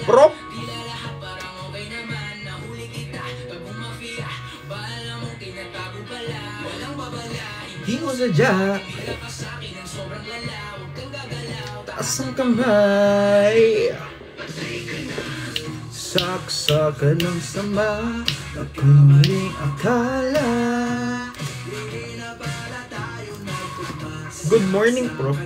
Prop! Di mo sadya. Taas ang kamay. Saksakan ng sama. Ako'y maling akala. Good morning, Prof.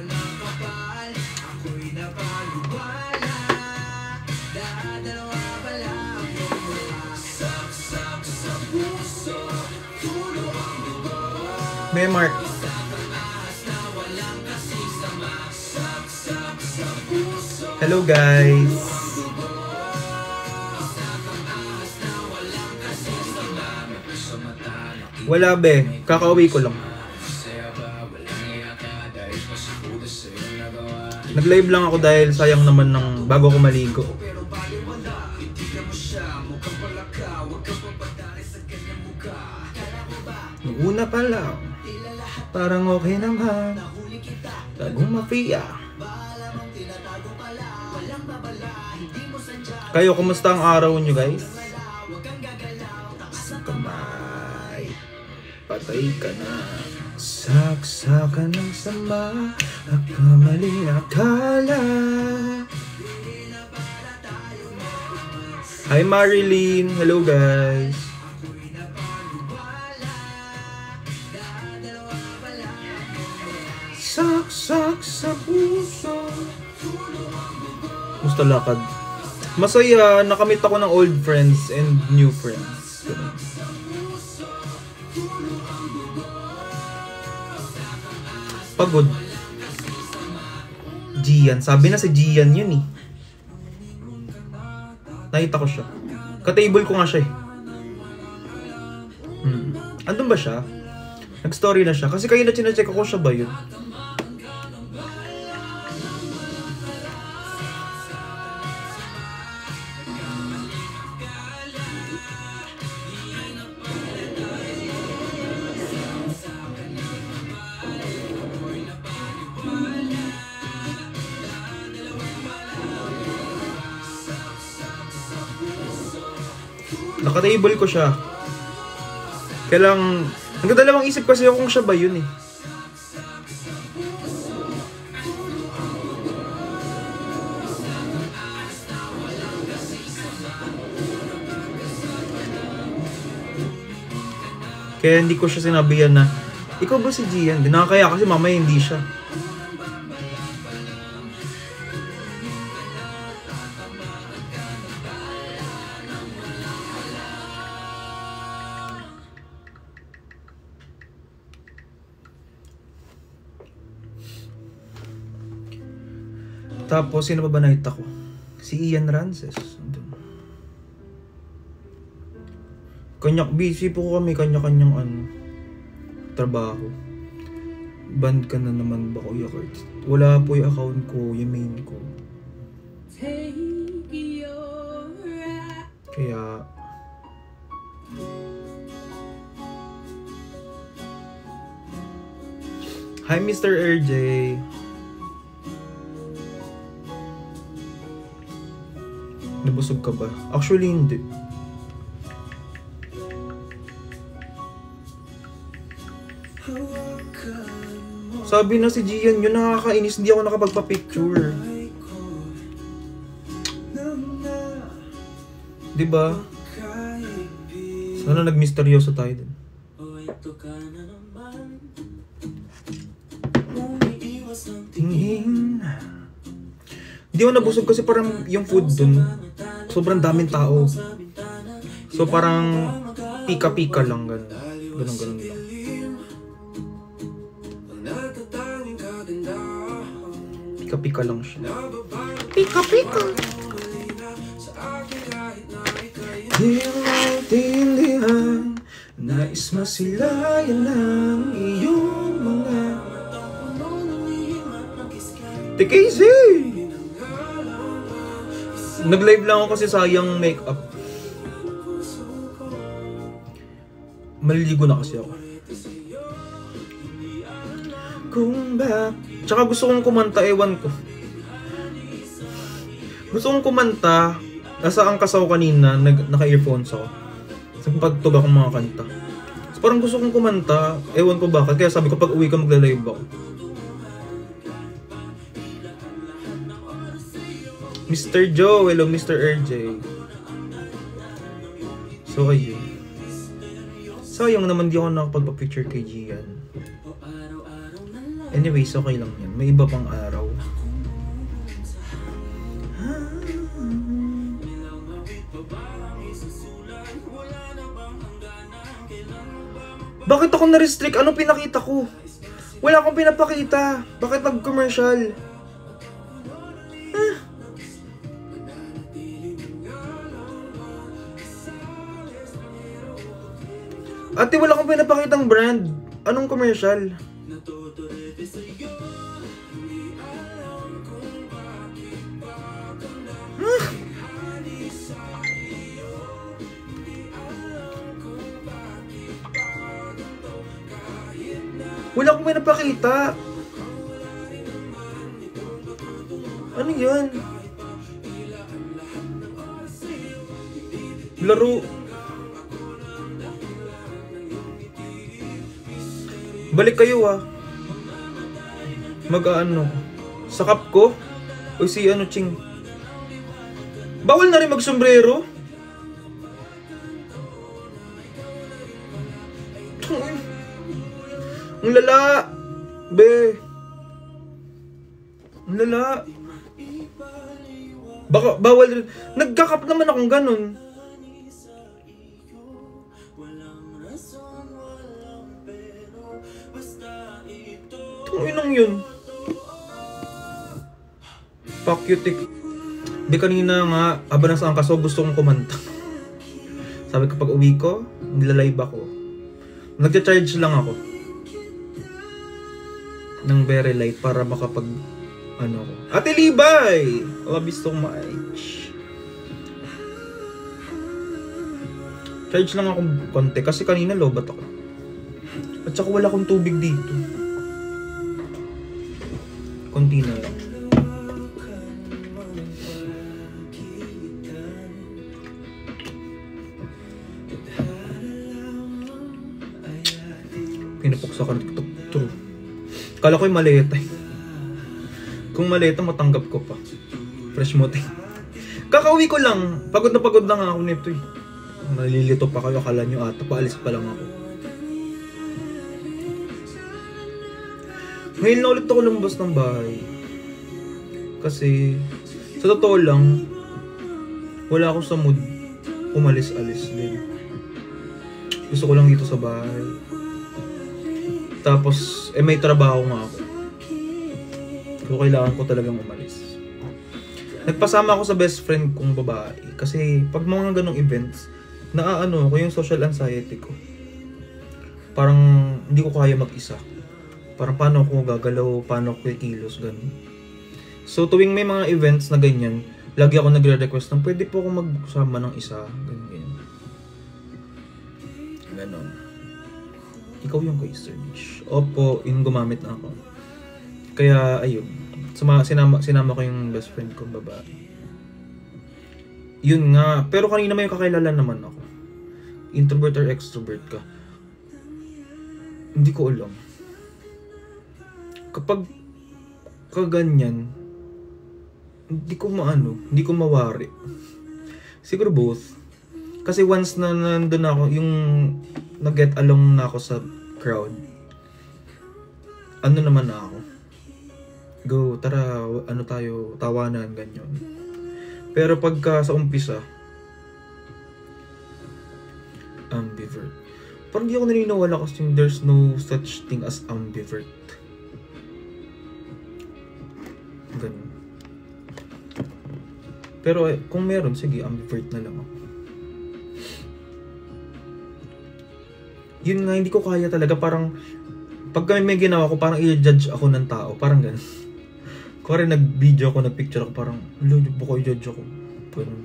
May Mark. Hello guys. Wala be, kakauwi ko lang. Nag-live lang ako dahil sayang naman ng bago ko maligo. Nung una pa lang, parang okay naman. Tagong mafia. Kayo, kumusta ang araw nyo guys? Kamay, patay ka na. Saksakan ng sama. Ako maling akala. Hi Marilyn, hello guys. Saksak sa puso. Musta lakad? Masaya, nakamit ako ng old friends and new friends. Pagod. Gian, sabi na si Gian yun eh. Nakita ko siya. Ka-table ko nga siya eh. Andun ba siya? Nag-story na siya. Kasi kayo na chine-check ako, siya ba yun? Naka-table ko siya. Kailang nagdadalawang isip kasi ako kung siya ba yun eh. Kaya hindi ko siya sinabihan na, ikaw ba si Gian? Di nakakaya kasi mamaya hindi siya. Tapos, sino pa ba nakita ko? Si Ian Rances. Busy po kami, kanya-kanyang trabaho. Band ka na naman ba, Kuya Kurt? Wala po yung account ko, yung main ko. Kaya... Hi, Mr. RJ. Nabusog ka ba? Actually, hindi. Sabi na si Gian, yun nakakainis, hindi ako nakapagpa-picture. Diba? Sana nagmisteryoso tayo din. Tingin. Hindi ako nabusog kasi parang yung food dun, sobrang daming tao. So parang pika-pika lang, ganun. Ganun lang. Pika-pika lang siya. Pika-pika! Di mo maintindihan, nais masilayan ng iyong mga TKZ! Nag-live lang ako kasi sayang make-up. Maliligo na kasi ako. Kung ba... Tsaka gusto kong kumanta, ewan ko. Gusto kong kumanta. Nasa angkas ako kanina, naka-earphones ako. Sa pagtuga kong mga kanta. So, parang gusto kong kumanta, ewan ko bakit. Kaya sabi ko pag uwi ka magla-live ako. Mr. Joe, hello Mr. RJ. So ayun. Sayang naman di ako nakapagpa-picture kay Gian. Anyways, okay lang yan. May iba pang araw. Bakit ako na-restrict? Ano pinakita ko? Wala akong pinapakita. Bakit nag-commercial? Ate, wala akong pinapakitang brand. Anong commercial? Wala akong pinapakita. Ano yan? Laro. Balik kayo Mag-ano? Sakap ko? O si ano, Ching? Bawal na rin mag-sombrero? Ang lala! Be! Ang lala! Baka, bawal rin. Nagkakap naman akong ganun. Itong inong yun. Fuck you, tik. Di kanina nga, aba nasa angkaso, gusto kong kumanta. Sabi ko pag uwi ko, nilalive ako. Nagcha-charge lang ako ng very light para makapag ano ko. Ate Libay! Love you so much. Charge lang ako konti kasi kanina lobat ako. At saka wala akong tubig dito. Konti na lang. Pinapuksakan ko ito. Kala ko yung maleta. Kung maleta, matanggap ko pa. Fresh mo tayo. Kakauwi ko lang. Pagod na nga ako nito eh. Nalilito pa kayo. Akala nyo ata. Paalis pa lang ako. Ngayon na ulit ako lumabas ng bahay. Kasi, sa totoo lang, wala ako sa mood umalis-alis din. Gusto ko lang dito sa bahay. Tapos, may trabaho nga ako. So, kailangan ko talagang umalis. Nagpasama ako sa best friend kong babae. Kasi, pag mga ganong events, naaano ko yung social anxiety ko. Parang, hindi ko kaya mag-isa. Parang, paano ako gagalaw, paano ako kikilos, ganun. So, tuwing may mga events na ganyan, lagi ako nagre-request ng, pwede po ako magsama ng isa, ganyan. Ganon. Ikaw yung kay Sir Nish. Opo, yung gumamit na ako. Kaya, ayun. Sinama ko yung best friend kong babae. Yun nga. Pero kanina may kakilala naman ako. Introvert or extrovert ka? Hindi ko alam. Kapag kaganyan, hindi ko mawari. Siguro both. Kasi once na nandun ako, yung nag-get along na ako sa crowd, ano naman na ako. Go, tara, ano tayo, tawanan, ganyan. Pero pagka sa umpisa, ambivert. Parang di ako naniniwala kasi there's no such thing as ambivert. Ganun. Pero kung meron, sige, ambivert na lang ako. Yun nga, hindi ko kaya talaga. Parang, pag may ginawa ko, parang i-judge ako ng tao. Parang ganun. Kung rin nag-video ako, nag-picture ako, parang, baka i-judge ako. Ganun.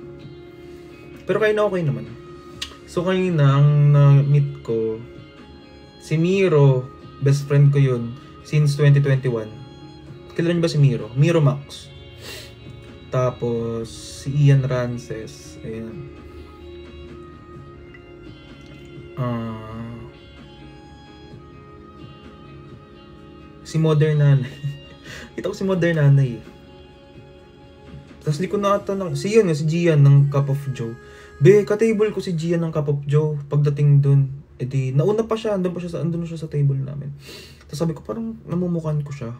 Pero kaya na okay naman. So, kanina, ang na-meet ko, si Miro, best friend ko yun, since 2021. Kilala niyo ba si Miro? Miro Max. Tapos, si Ian Rances. Ayan. Si Modern Nanay. Kita ko si Modern Nanay eh. Tapos di ko natanong. Si Gian ng Cup of Joe. Be, ka-table ko si Gian ng Cup of Joe. Pagdating dun, edi, nauna pa siya. Andun siya sa table namin. Tapos sabi ko, parang namumukan ko siya.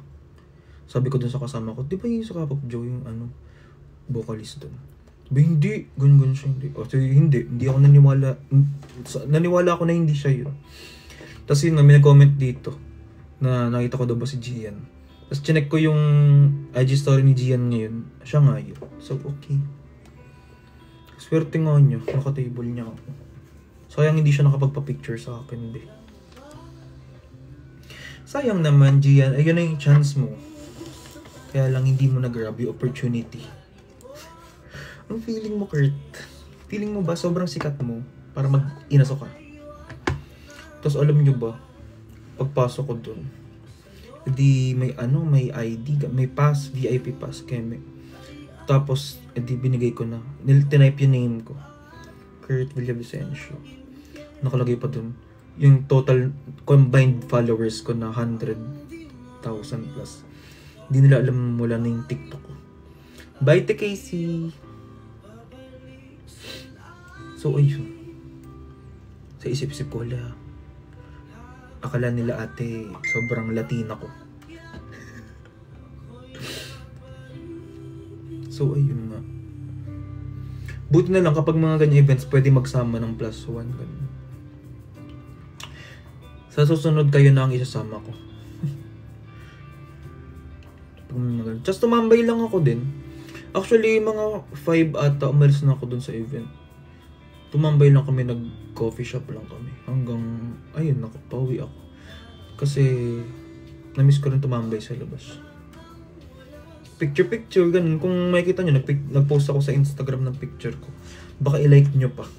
Sabi ko dun sa kasama ko, di ba yung sa Cup of Joe yung vocalist dun? Ba, hindi. Gun siya, hindi. O, sige, hindi ako naniwala. Naniwala ako na hindi siya yun. Tapos yun nga, may nag-comment dito na nakita ko daw ba si Gian. Tapos chinek ko yung IG story ni Gian ngayon. Siya nga yun. So, okay. Swerte nga niya. Naka-table niya ako. Sayang hindi siya nakapagpa-picture sa akin, be. Sayang naman, Gian. Ayun na yung chance mo. Kaya lang hindi mo na-grab yung opportunity. Ang feeling mo, Kurt? Feeling mo ba sobrang sikat mo para mag-inaso ka? Tapos alam nyo ba, pagpasok ko dun, edi may ID, may pass, VIP pass, keme. Tapos, edi binigay ko na. Tinype yung name ko. Kurt Villavicencio. Nakalagay pa dun. Yung total combined followers ko na 100,000 plus. Hindi nila alam mula na yung TikTok ko. Bye, Casey! So, ayun. Sa isip-isip ko, wala. Akala nila ate, sobrang Latina ko. So, ayun nga. Buti na lang kapag mga ganyan events, pwede magsama ng +1. Ganun. Sa susunod kayo na ang isasama ko. Just tumambay lang ako din. Actually, mga 5 ata, umalis na ako dun sa event. Tumambay lang kami, nag-coffee shop lang kami. Hanggang, ayun, pauwi ako. Kasi, na-miss ko rin tumambay sa labas. Picture, ganun. Kung makikita nyo, nag-post ako sa Instagram ng picture ko. Baka i-like nyo pa.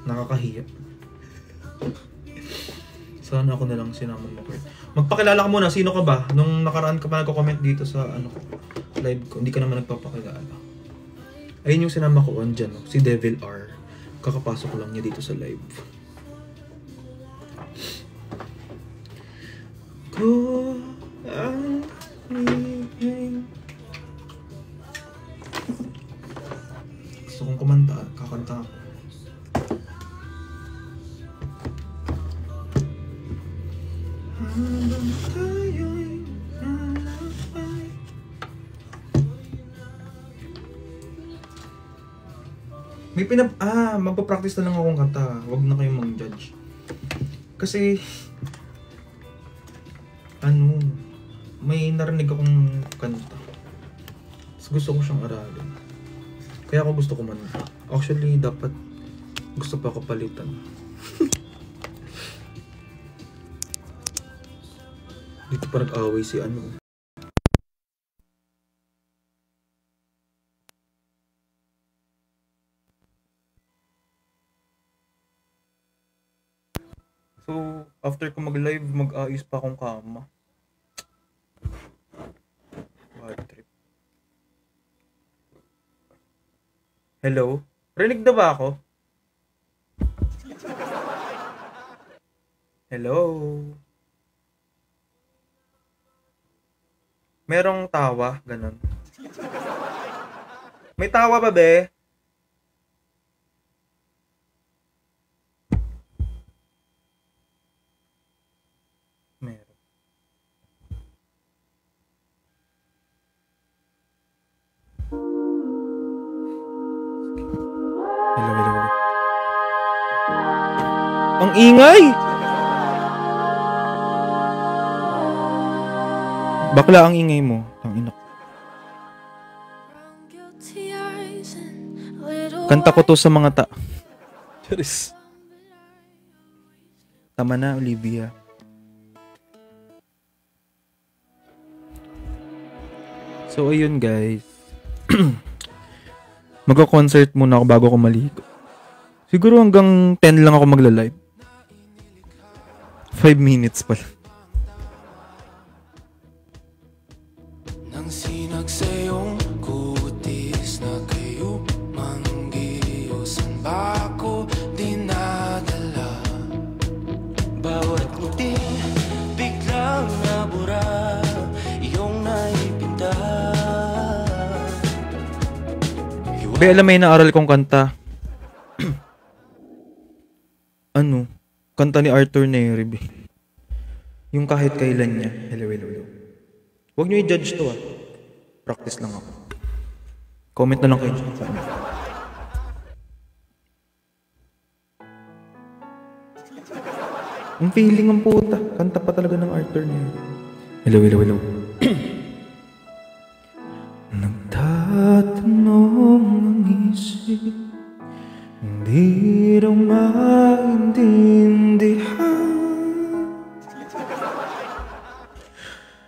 Nakakahiya. Sana ako na lang sinama mo, Kurt. Magpakilala ka muna, sino ka ba? Nung nakaraan ka pa nagko-comment dito sa live ko, hindi ka naman nagpapakilala. Ayun yung sinama ko dyan, si Devil R. Kakapasok lang niya dito sa live. Ko ang hihing. Gusto kong kumanta, kakanta ako. Habang tayo'y alapay. May magpa-practice na lang akong kanta. Huwag na kayong mag-judge. Kasi, may narinig akong kanta. Gusto ko siyang aralin. Kaya ako gusto kumanta. Actually, dapat gusto pa ako palitan. Dito pa nag-away si So, after ko mag-live, mag-ayos pa akong kama. Bad trip. Hello? Rinig na ba ako? Hello? Merong tawa, ganun. May tawa ba, be? Meron. Hello. Ang ingay! Bakla ang ingay mo. Ang ina. Kanta ko to sa mga Charis. Tama na, Olivia. So, ayun guys. Magko-concert muna ako bago ako maligo. Siguro hanggang 10 lang ako magla-live. 5 minutes pala. Nang sinagsayong kuti Be, alam may naaral kong kanta. Ano? Kanta ni Arthur Neri, be. Yung kahit kailan niya. Hello, hello, hello. Huwag niyo i-judge to, ah. Practice lang ako. Comment na lang kayo. Ang feeling ang puta. Kanta pa talaga ng Arthur Neri. Hello, hello, hello. Nagtatanong ang isip, hindi raw maintindihan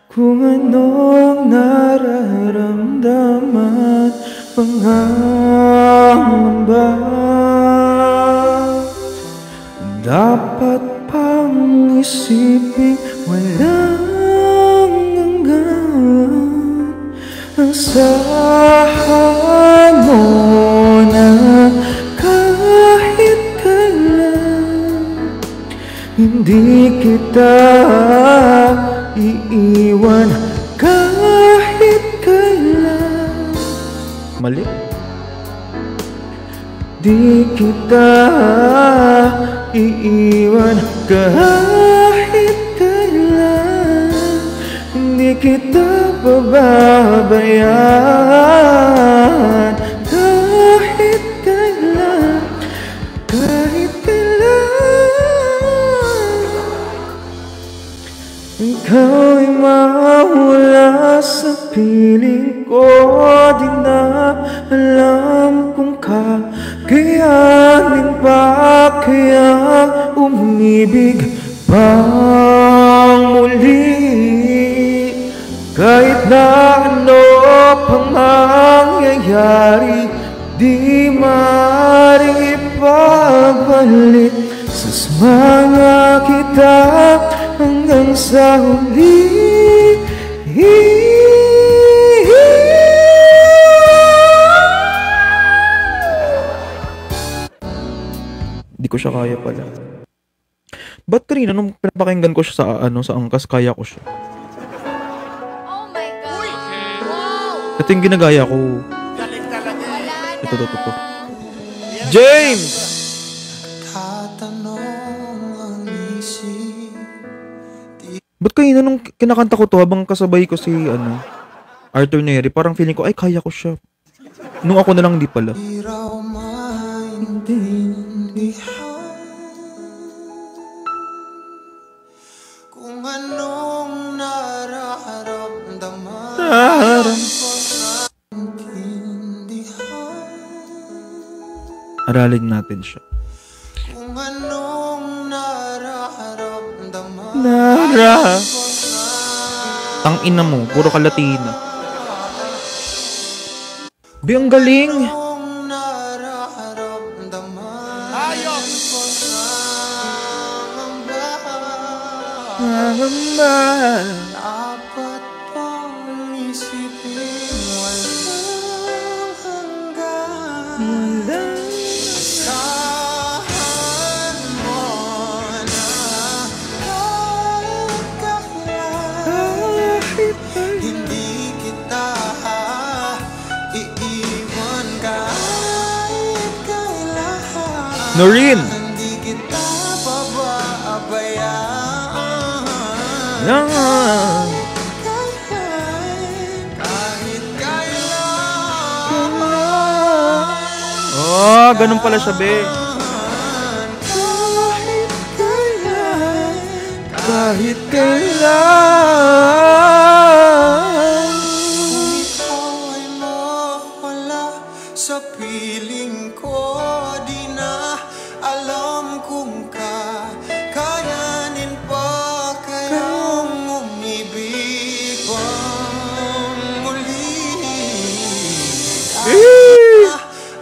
kung anong nararamdaman, pangangamba. Dapat pang isipin walang hanggan. Asahan mo na kahit kailan hindi kita iiwan, kahit kailan. Mali. Di kita iiwan kahit kailan, hindi kita pababayaan kahit kailan, kahit kailan. Ikaw ay mawala sa piling ko, di na alam kung kakayanin pa kayang umibig pang muli. Kahit na ano pang mangyayari, di maaaring ipagbalik. Sasama kita hanggang sa huli. Di ko siya kaya pala. Ba't kanina nung pinapakinggan ko siya sa sa angkas, kaya ko siya. Ito yung ginagaya ko. Ito. James! Ba't kanina nung kinakanta ko to habang kasabay ko si Arthur Neri, parang feeling ko, ay kaya ko siya. Nung ako na lang di pala. Kung anong nararamdaman, aralin natin siya. Kung anong nararamdaman, tangina mo, puro ka Latina. Bi, ang galing. Dapat pang isipin walang hanggan. Asahan mo na kahit kailan hindi kita iiwan, kahit kailan Noreen, hindi kita pababayaan. Kahit kailan. Oh, ganun pala siya, be. Kahit kailan. Ikaw ay mawala sa piling ko, di na alam kung kakayanin pa kayang umibig pang muli.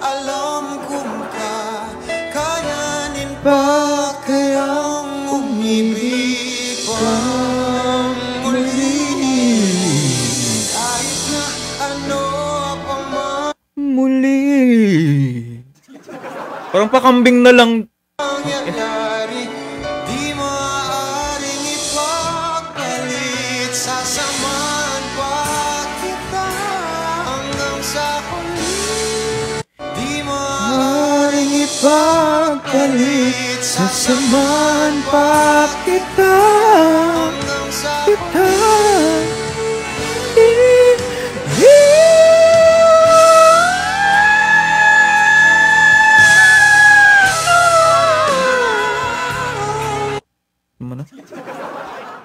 Alam kung kakayanin pa kayang umibig pang muli. Kahit na ano pa man muli. Parang pakambing na lang. Nangyayari, di maaaring ipagpalit. Sasamahan pa kita hanggang sa huli. pagpalit, sasamahan pa kita.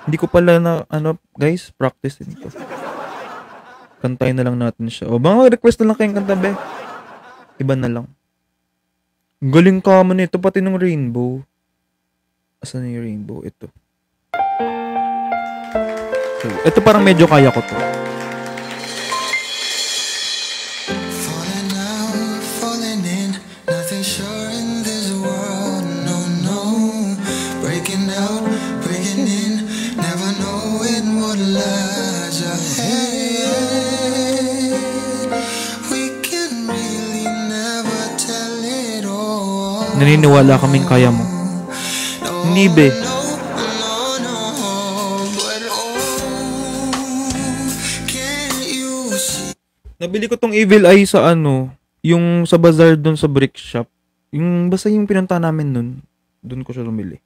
Hindi ko pala na, guys, practice din ito. Kantayin na lang natin siya. O, baka request na lang kayong kanta, be. Iba na lang. Galing ka mo nito, pati ng rainbow. Asan yung rainbow? Ito. So, ito parang medyo kaya ko to. Naniniwala kaming kaya mo. Hindi, be. Nabili ko tong Evil Eye sa yung sa bazaar doon sa brick shop. Yung basta yung pinunta namin nun, doon ko siya lumili.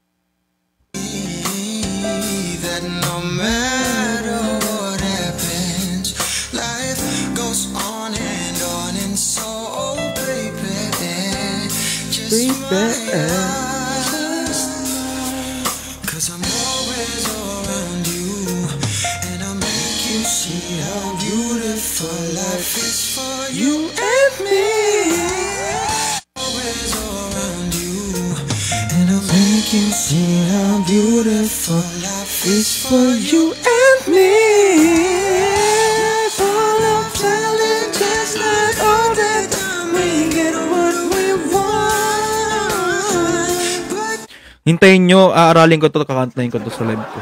Cause I'm always around you, and I'll make you see how beautiful life is for you and me. Always around you, and I'll make you see how beautiful life is for you and me. All I'm telling, just like all the time we get what we want. Hintayin nyo, aaralin ko to, kakantayin ko to sa live ko.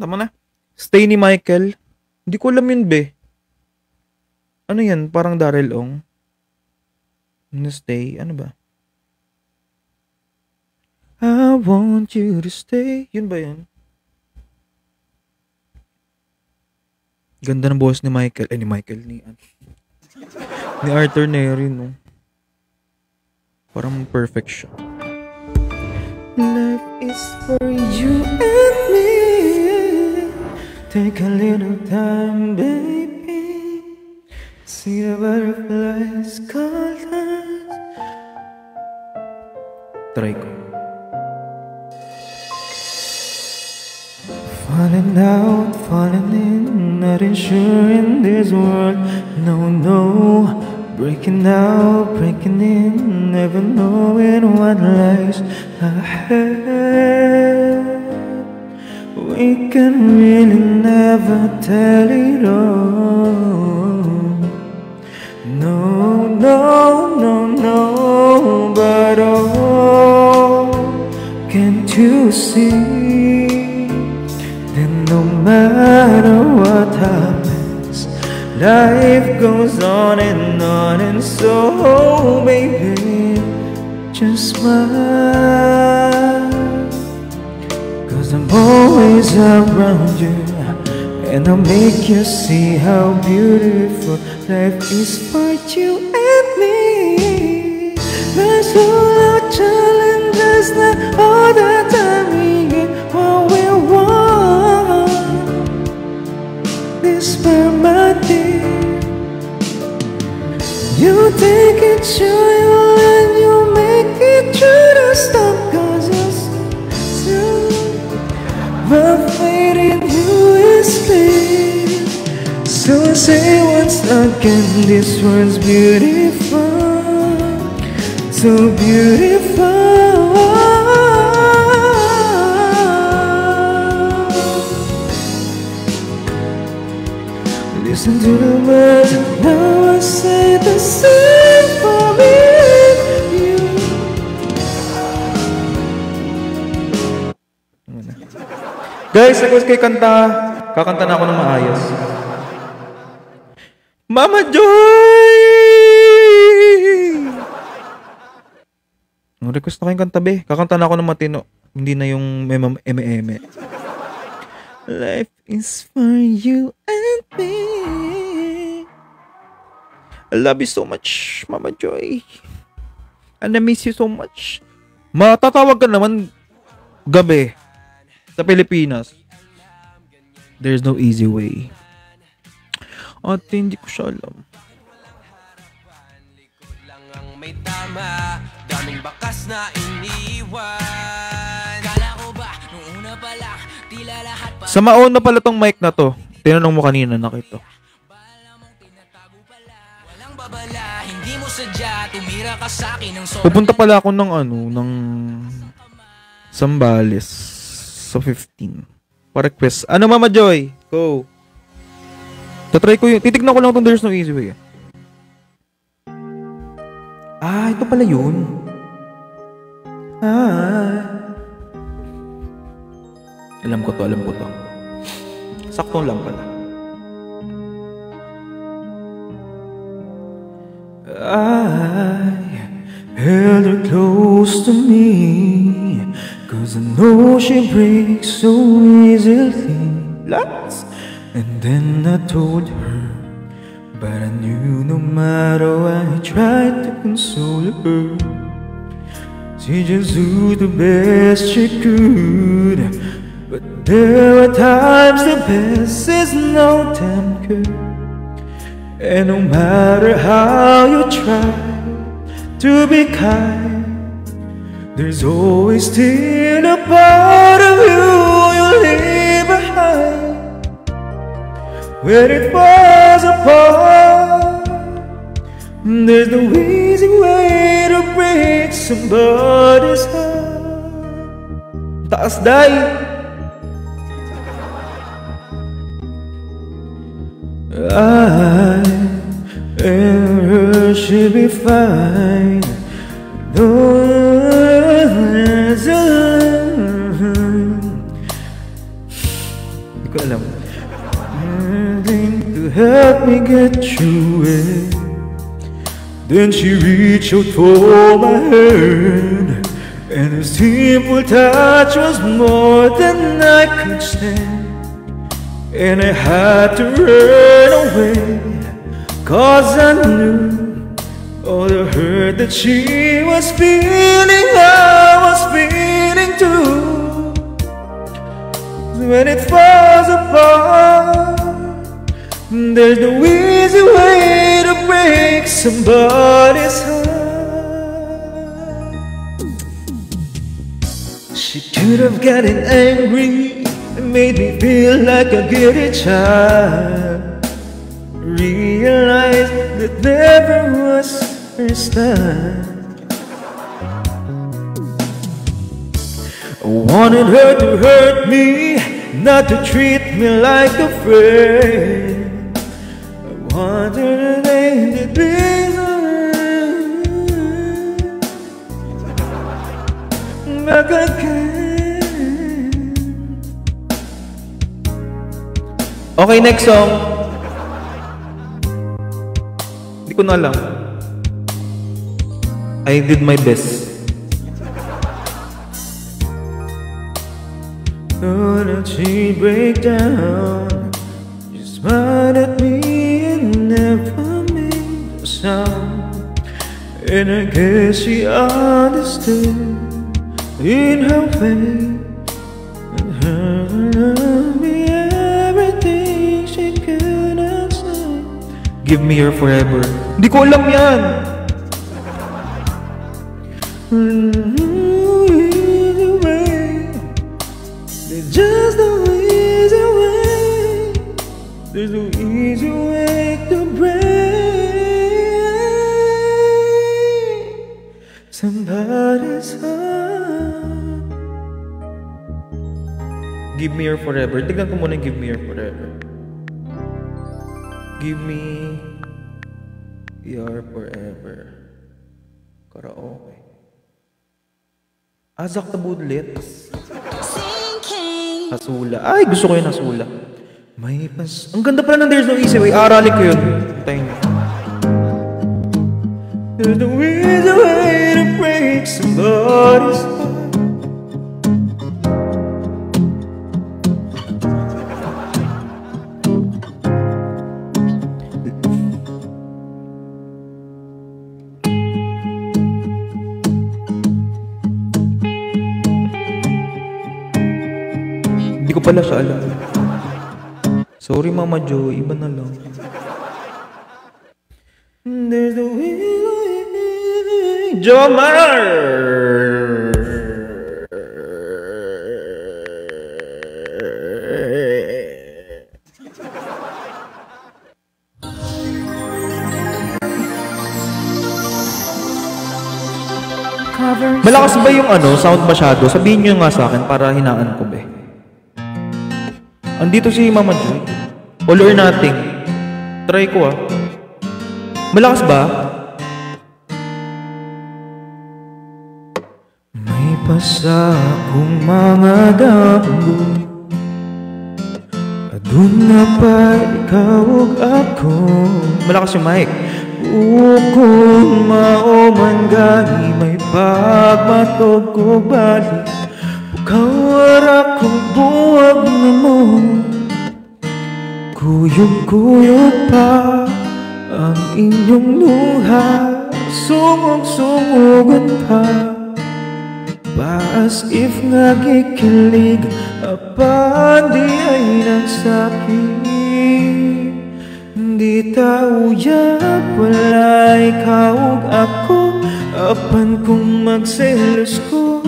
Tama na. Stay ni Michael. Hindi ko alam yun, be. Ano yan? Parang Daryl Ong. Stay. Ano ba? I want you to stay. Yun ba yan? Ganda ng boss ni Michael. Ni Michael. Ni Arthur Neri, no? Parang perfect siya. Life is for you and me. Take a little time, baby. See the butterflies call us. Try ko. Falling out, falling in, not sure in this world. No, no. Breaking out, breaking in, never knowing what lies ahead. We can really never tell it all. No, no, no, no, but oh, can't you see that no matter what happens, life goes on, and so baby, just smile. I'm always around you, and I'll make you see how beautiful life is for you and me. There's all our challenges, not all the time we get what we want. This for my dear, you take it, show you, and you make it true to stop, 'cause you're still. My faith in you is clear. So I say once again, this world's beautiful, so beautiful. Listen to the words, and now I say the same for me and you. Guys, request kay kanta. Kakanta na ako ng maayos. Mama Joy! Request na kayong kanta, be. Kakanta na ako ng matino. Hindi na yung eme-eme. Life is for you and me. I love you so much, Mama Joy. And I miss you so much. Matatawag ka naman gabi sa Pilipinas. There's no easy way. At hindi ko siya alam. May tama, daming bakas na iniwan. Kala ko ba, nung una pa lang, tila lahat pa. Sa maon na pala tong mic na to. Tinanong mo kanina na kito. Walang babala, hindi mo sadya, tumira ka sa akin ng sobrang. Pupunta pala ako ng ng Sambales sa 15. Pa-request. Ano, Mama Joy? Go. Tatry ko yun. Titignan ko lang itong There's No Easy Way. Ito pala yun. Alam ko to. Saktong lang pala. I held her close to me, 'cause I know she breaks so easily. And then I told her, but I knew no matter what I tried to console her, she just do the best she could. But there are times the best is no damn good. And no matter how you try to be kind, there's always still a part of you you leave behind. When it falls apart, there's no easy way to break somebody's heart. Taas day. I and her should be fine. Hindi ko alam. To help me get through it. Then she reached out for my hand, and a simple touch was more than I could stand. And I had to run away, 'cause I knew all the hurt that she was feeling, I was feeling too. When it falls apart, there's no easy way to break somebody's heart. She could have gotten angry and made me feel like a guilty child. Realized that never was first time. I wanted her to hurt me, not to treat me like a friend. Want her to name the reason back again. Okay, next song. Hindi ko na alam. I did my best. Gonna she break down, she smiled at me and never made a sound. And I guess she understood in her way, and her love me everything she couldn't say. Give me your forever. Hindi ko alam yan. Just the easy way. There's no easy way to break somebody's heart. Give me your forever. Tignan ko muna yung Give Me Your Forever. Give me your forever. Karaoke. Azak Tabudlet. Sinking Hasula. Ay, gusto ko yung Hasula. May pas... Ang ganda pala ng There's No Easy Way. Aralin ko yun. Tayo niyo. There's no easy way to break somebody's heart. Hindi ko pala siya alam. Sorry Mama Jo, iba na lang. There's the way, Jomar! Malakas ba yung sound masyado? Sabihin nyo nga sa akin para hinaan ko ba. Andito si Mama Joy. All or nothing. Try ko Malakas ba? May pasa akong mga damgo. Adun na pa ikaw ug ako. Malakas yung mic. Kung maoman gani may pagmatog ko balik. Kawara kong buwag na mo. Kuyog-kuyog pa ang inyong luha. Sungog-sungogan pa. As if nagikilig apan di ay nagsakit. Di tauyab walay kaug ako. Apan kung magselos ko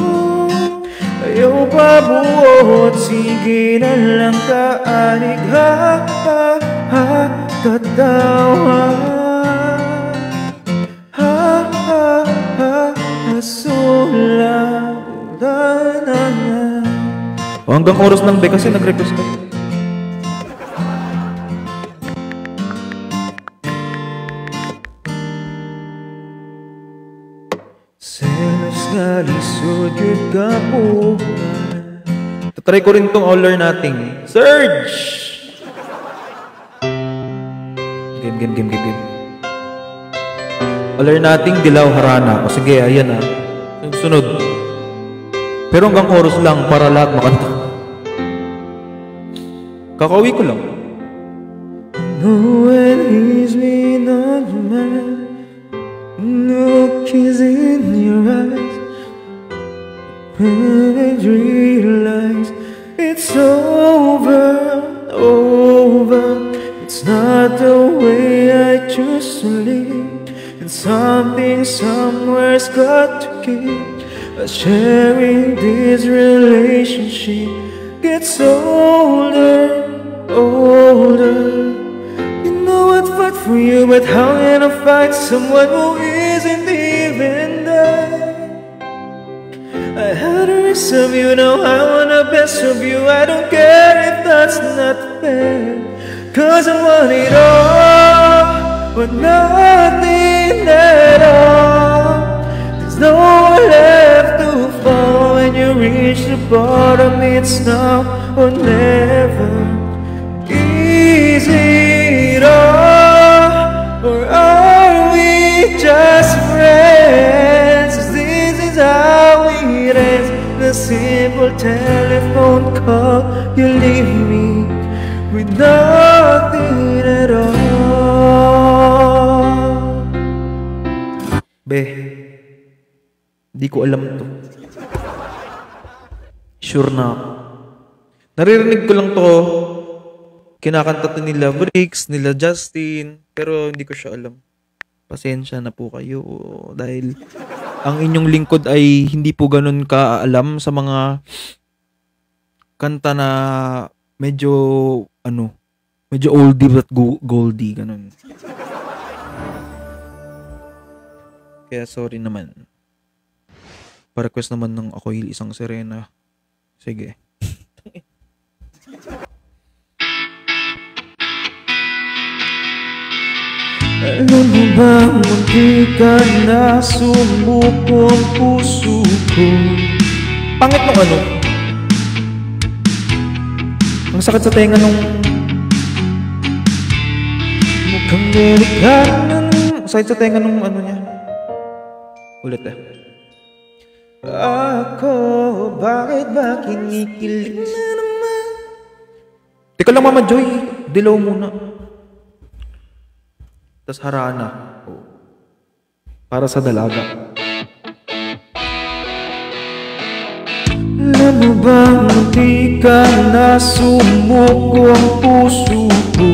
ayaw pa buot. Sige na lang kaanig katawa. Hasula. Hanggang oras ng be kasi nag-request ka. Selos nga lisod yun ka po. Tatry ko rin tong All or Nothing. Surge! Game. All or Nothing, Dilaw Harana. O sige, ayan sunod. Pero hanggang chorus lang para lahat makanta. Kakauwi ko lang. No one is me, not man. No kiss in your eyes. When I realize it's over. It's not the way I choose to live. And something somewhere's got to give. Sharing this relationship gets older. You know I'd fight for you, but how can I fight someone who isn't even there? I had a rest of you, now I want the best of you. I don't care if that's not fair, 'cause I want it all, but nothing at all. There's no one left to fall. When you reach the bottom, it's now or never. Is it all, or are we just friends? This is how it ends. The simple telephone call. You leave me with nothing at all. Be, di ko alam to. Sure na ako. Naririnig ko lang to. Kinakanta to nila Bricks, nila Justin. Pero hindi ko siya alam. Pasensya na po kayo. Dahil ang inyong lingkod ay hindi po ganun kaalam sa mga kanta na medyo medyo oldie but goldie, ganun. Kaya sorry naman. Pa-request naman ng Ako'y Isang Sirena. Sige. Alam mo ba, munti ka na sumuko ang puso ko. Pangit ng Ang sakit sa tenga nung mukhang delikado. Sakit sa tenga nung ano niya. Ulit Ako, bakit ba kinikilig na naman? Teka lang Mama Joy, dilaw muna. Tas harana. Para sa dalaga. Alam mo bang hindi ka na sumuko ang puso ko?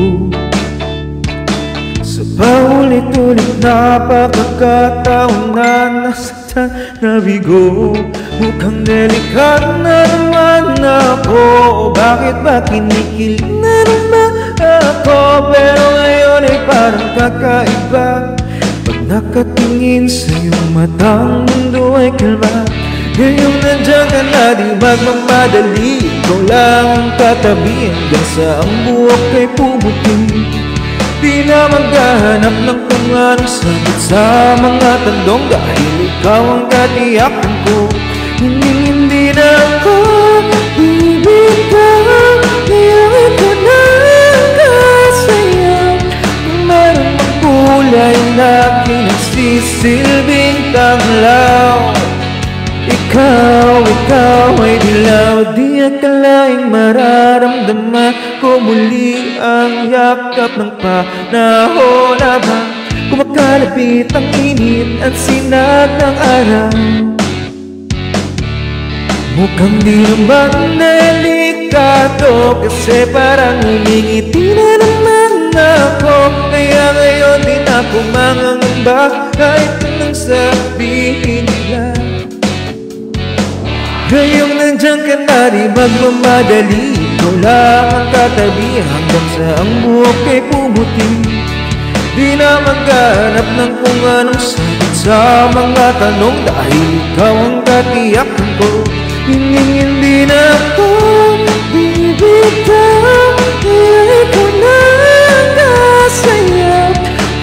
Sa paulit-ulit na pagkakataon na nasaktan na bigo. Mukhang delikado na naman ako. Bakit ba kinikilig na naman ako? Pero ngayon ay parang kakaiba. Pag nakatingin sa iyong matang mundo ay kalma. Ngayong nandiyan ka na di magmamadali. Ikaw lang ang katabi hanggang sa ang buhok ay pumuti. Di na maghahanap ng kung anong sagot sa mga tanong. Dahil ikaw ang katiyakan ko. Hindi na ako bibitaw. Ngayon ikaw na ang kasaya. Kung meron mang kulay na kinagsisilbing tanglaw. Ikaw ay dilaw. Di akalaing mararamdaman ko muli ang yakap ng panahon habang kumakalapit ang init at sinag ng araw. Mukhang di naman delikado kasi parang humingiti na naman ako. Kaya ngayon di na ako mangangamba kahit anong sabihin nila. Ngayong nandiyan ka na di magmamadali. Ikaw lang ang katabi hanggang sa ang buhok ay pumuti. Di na maghanap ng kung anong sagot sa mga tanong. Dahil ikaw ang katiyakan ko. Hindi na ako bibitaw. Kaya ikaw na ang kasaya.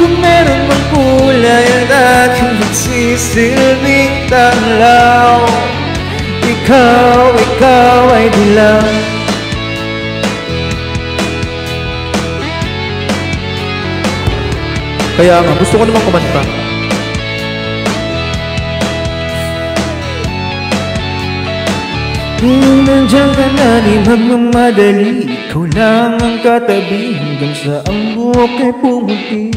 Kung meron mang kulay ang aking magsisilbing tanglaw. Ikaw ay dilaw. Kaya nga, gusto ko naman kumanta. Nandiyan ka na di magmamadali. Ikaw lang ang katabi hanggang sa ang buhok ay pumuti.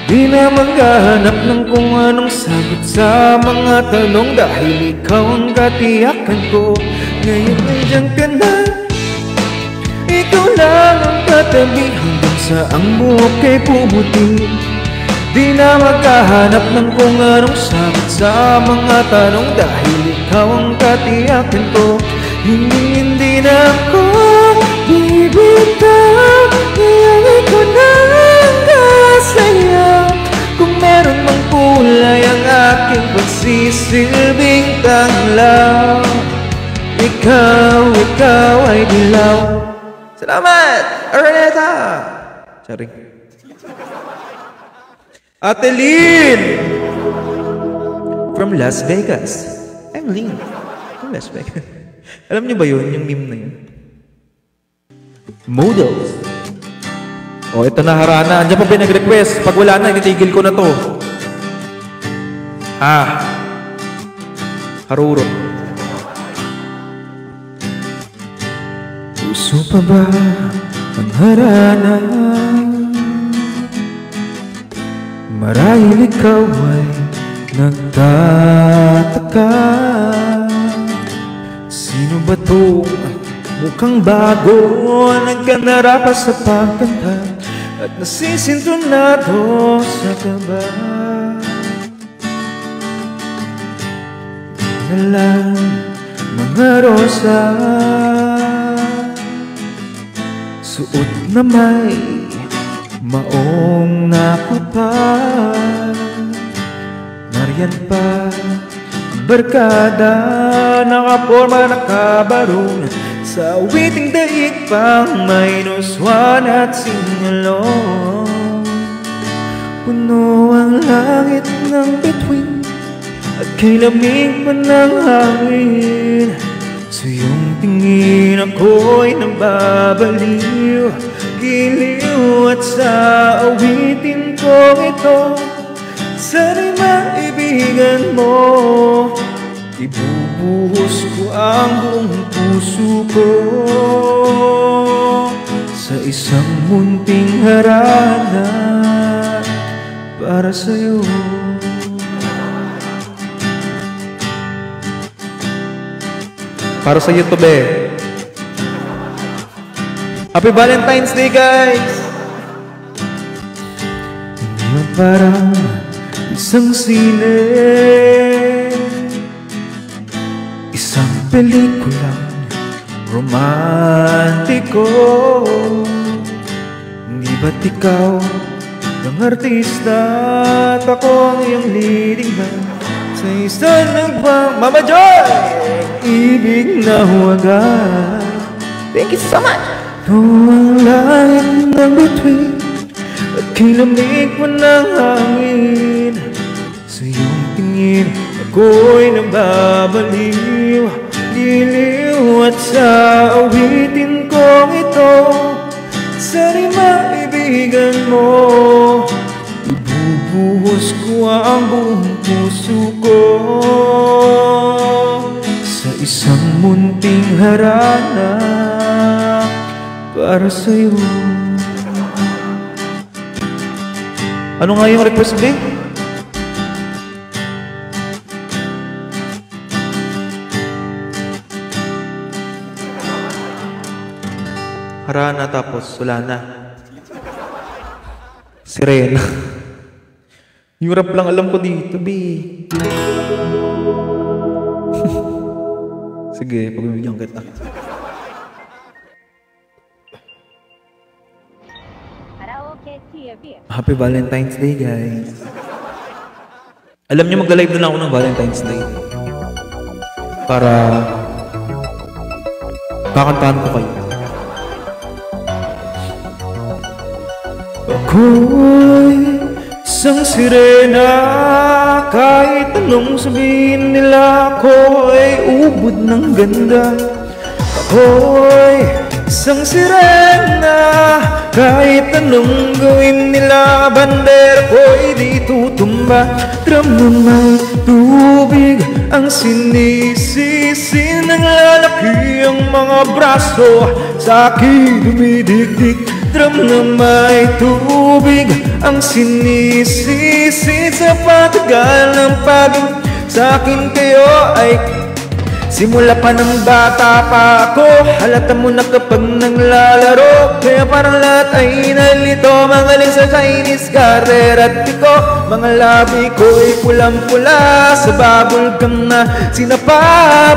Di na maghahanap ng kung anong sagot sa mga tanong. Dahil ikaw ang katiyakan ko. Ngayon nandiyan ka na. Ikaw lang ang katabi hanggang sa ang buhok ay pumuti. Di na maghahanap ng kung anong sagot sa mga tanong. Dahil ikaw ang katiyakan ko. Hindi na ako bibitaw. Ngayon ikaw na ang kasaya. Kung meron mang kulay ang aking pagsisilbing tanglaw. Ikaw ay dilaw. Salamat, Araneta! Sorry. Ate Lynn! From Las Vegas. I'm Lynn. From Las Vegas. Alam niyo ba yun, yung meme na yun? Models. Oh, ito na harana. Andiyan pa pinag-request. Pag wala na, initigil ko na to. Haruro. Puso pa ba ang harana? Marahil ikaw ay nagtataka. Sino ba to? Mukhang bago. Nagkanara pa sa pagkanta at nasisintonado sa kaba. Na lang mga rosa, suot na may maong nakupal. Nariyan pa ang barkada, nakaporma, nakabarong sa awiting daig pang may nuswan at singalong. Puno ang langit ng bituin at kay lamig pa ng hangin. Sa iyong tingin ako'y nababaliw, giliw at sa awitin ko ito. Sana'y maibigan mo, ibubuhos ko ang buong puso ko sa isang munting harana para sa'yo. Para sa'yo to, be. Happy Valentine's Day, guys! Hindi parang isang sine, isang pelikulang romantiko. Hindi ba't ikaw ang artista at ako ang iyong leading man sa isang Mama Joy! Ibig na huwagan. Thank you so much! Ang langit ng bituin at kilamig mo ng hangin. Sa iyong tingin ako'y nababaliw, giliw at sa awitin kong ito. Sana'y maibigan mo, ibubuhos ko ang buong puso ko sa isang munting harana para sa'yo. Ano nga yung request, babe? Harana tapos wala na. Sirena. Yung rap lang alam ko dito, B. Sige, pagbibigyan kita. Happy Valentine's Day, guys. Alam niyo, magla-live na lang ako ng Valentine's Day. Para kakantahan ko kayo. Ako'y isang sirena, kahit anong sabihin nila, ako'y ubod ng ganda. Ako'y isang sirena, kahit anong gawin nila, bandera ko'y di tutumba. Drum na may tubig ang sinisisi, naglalaki ang mga braso, sa akin dumidikdik. Drum na may tubig ang sinisisi, sa patagal ng pagod sa akin kayo ay simula pa ng bata pa ako. Halata mo na kapag naglalaro, kaya parang lahat ay nalito. Magaling sa Chinese garter at piko, mga labi ko ay pulang-pula sa bubble gum na sinapa.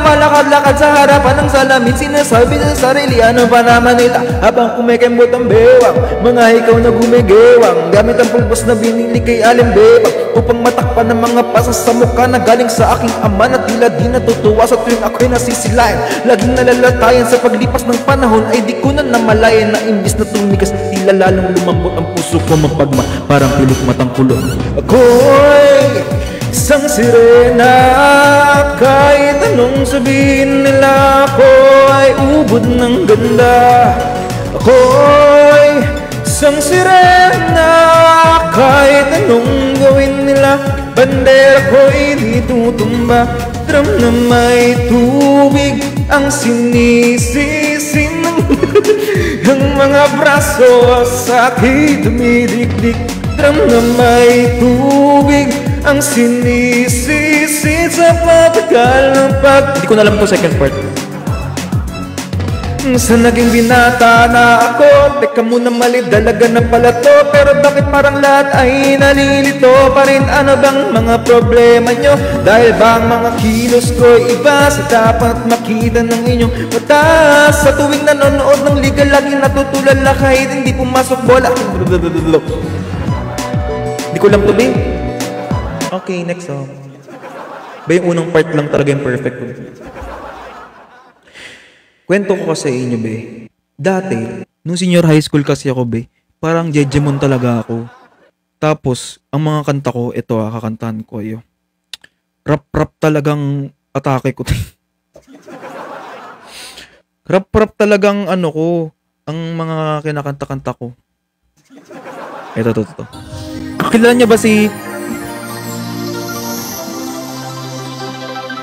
Palakad-lakad sa harapan ng salamin, sinasabi sa sarili ano ba naman nila, habang kumikembot ang bewang. Mga ikaw na gumigewang gamit ang pulbos na binili kay Alimbebang, upang matakpan ng mga pasas sa mukha na galing sa aking ama, na tila di natutuwa sa tuwing ako'y nasisilayan. Laging nalalatayan sa paglipas ng panahon, ay di ko na namalayan na imbis na tumigas, tila lalong lumambot ang puso ko mapagma, parang pilik matang kulot. Ako'y isang sirena, kahit anong sabihin nila, ako ay ubod ng ganda. Ako'y isang sirena, kahit anong gawin nila, bandera ko'y di tutumba. Drum na may tubig ang sinisisi ang mga braso sa akin dumidikdik. Drum na may tubig ang sinisisi, sa patagal ng Hindi ko na alam po second part. Sa naging binata na ako, teka muna, mali dalaga na pala to. Pero bakit parang lahat ay nalilito pa rin? Ano bang mga problema nyo? Dahil ba ang mga kilos ko iba sa dapat makita ng inyong mata? Sa tuwing nanonood ng liga, laging natutulala kahit hindi pumasok bola. Hindi ko lang to, babe. Okay, next song. Ba yung unang part lang talaga yung perfect. Kwento ko kasi inyo, be. Dati, nung senior high school kasi ako, be, parang jejemon talaga ako. Tapos, ang mga kanta ko, ito kakantahan ko, Rap-rap talagang atake ko. Rap-rap talagang ano ko, ang mga kinakanta-kanta ko. Ito. Kilala niya ba si...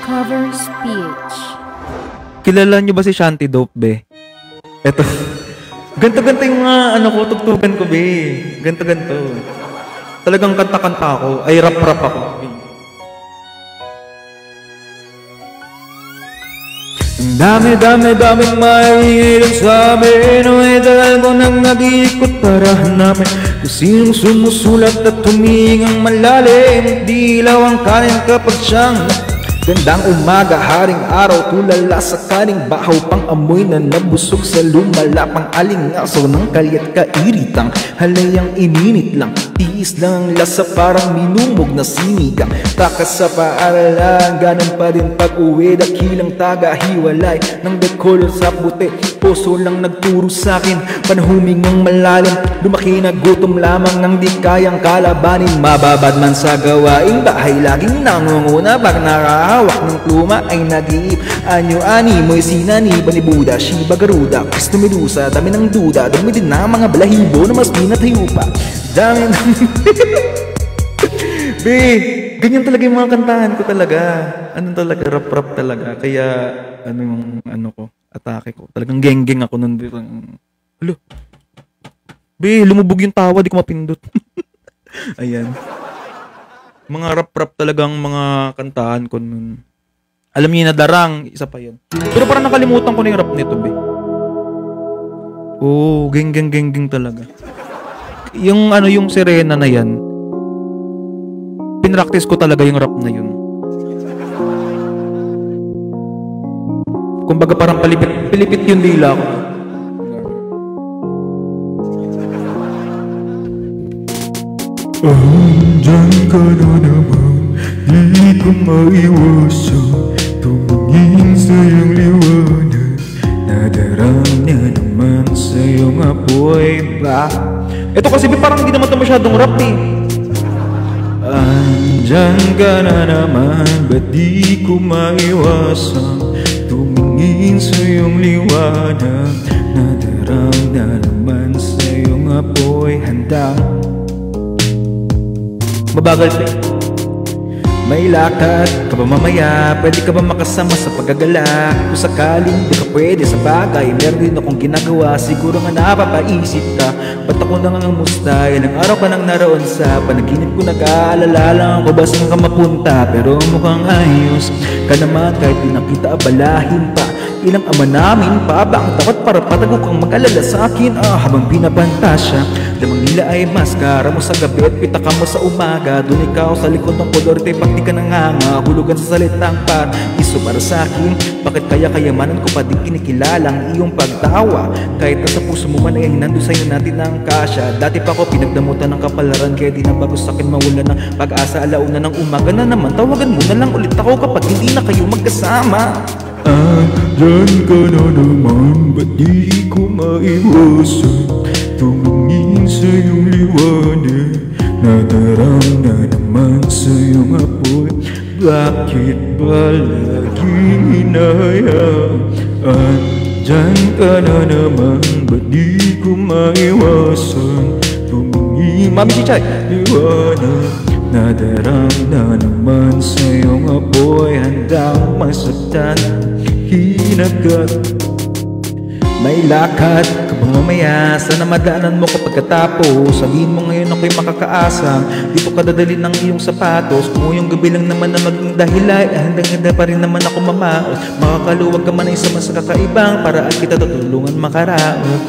Cover speech. Kilala niyo ba si Shanty Dope, be? Ito. Ganto-ganto yung mga ano ko, tugtugan ko, be. Ganto-ganto. Talagang kanta-kanta ako. Ay, rap-rap ako. Ang daming maiilang sa amin. Ay tagal ko nang nag-iikot para hanapin kung sinong sumusulat at humingang malalim. Dilaw ang kanin kapag siyang gandang umaga, haring araw, tulala sa kaning bahaw, pang amoy na nabusog sa lumala, pang alingasaw ng kalyat kairitang halayang ininit lang, tiis lang ang lasa parang minumog na sinigang. Takas sa paaralan, ganun pa din pag-uwi, dakilang taga-hiwalay ng decolor sa puti, puso lang nagturo sa'kin, panahuming ng malalim, lumaki na gutom lamang ang di kayang kalabanin, mababad man sa gawaing bahay, laging nangunguna pag nakahawak ng pluma ay nag-iip. Anyo-ani mo'y sinaniba ni Buddha, Shiba Garuda, Kristo Medusa, dami ng duda, dami din na mga balahibo na mas pinatayo pa. Dami ng... Be, ganyan talaga yung mga kantahan ko talaga. Ano talaga, rap-rap talaga. Kaya, ano yung ano ko, atake ko. Talagang geng-geng ako nun. Alo. Be, lumubog yung tawa, di ko mapindot. Ayan. Mga rap-rap talagang mga kantahan ko nun. Alam niyo na darang, isa pa yun. Pero parang nakalimutan ko na yung rap nito, be. Oo, geng-geng talaga. Yung ano, yung sirena na yan, pinractice ko talaga yung rap na yun. Kumbaga parang pilipit yung dila ko. Andyan ka na naman, di ko maiwasan tumingin sa iyong liwanag, nadarama naman sa iyong apoy ba? Ito kasi parang hindi naman ito masyadong rap eh. Andyan ka na naman, ba't di ko maiwasan tumingin sa iyong liwanag, nadarama naman sa iyong apoy handa. Mabagal pa. May lakad ka ba mamaya? Pwede ka ba makasama sa paggagala? Kung sakaling di ka pwede sa bagay, meron din akong ginagawa. Siguro nga napapaisip ka, ba't ako nangangamusta? Ilang araw ka nang naroon sa panaginip ko, nag-aalala lang ako ba saan ka mapunta? Pero mukhang ayos ka naman kahit di nakita abalahin pa. Ilang ama namin pa ba ang dapat para patago kang mag-alala sa akin? Habang pinapantasya, lamang nila ay maskara mo sa gabi at pitaka mo sa umaga. Doon ikaw sa likod ng kolorte, pati ka nanganga, hulugan sa salitang par iso para sa akin. Bakit kaya kayamanan ko pa di kinikilala ang iyong pagtawa? Kahit nasa puso mo man ay nandun sa'yo natin ang kasya. Dati pa ko pinagdamutan ng kapalaran, kaya di na bago sa'kin mawala ng pag-asa. Alauna ng umaga na naman, tawagan mo na lang ulit ako kapag hindi na kayo magkasama. Andyan ka na naman, ba't di ko maiwasan tumingin sa iyong liwanag, nadarama naman sa iyong apoy. Bakit ba laging hinahayaan? Andyan ka na naman, ba't di ko maiwasan tumingin Mami Chichay liwanag, nadarama naman sa iyong apoy. Handang masaktan, hinagat. May lakad ka ba mamaya? Sana madaanan mo kapag katapos. Sabihin mo ngayon ako'y makakaasa, dito ka dadalhin ng iyong sapatos. Kung yung gabi lang naman na maging dahilay, handang-handa pa rin naman ako mamaos. Makakaluwag ka man ay sama sa kakaibang paraan kita tutulungan makaraos.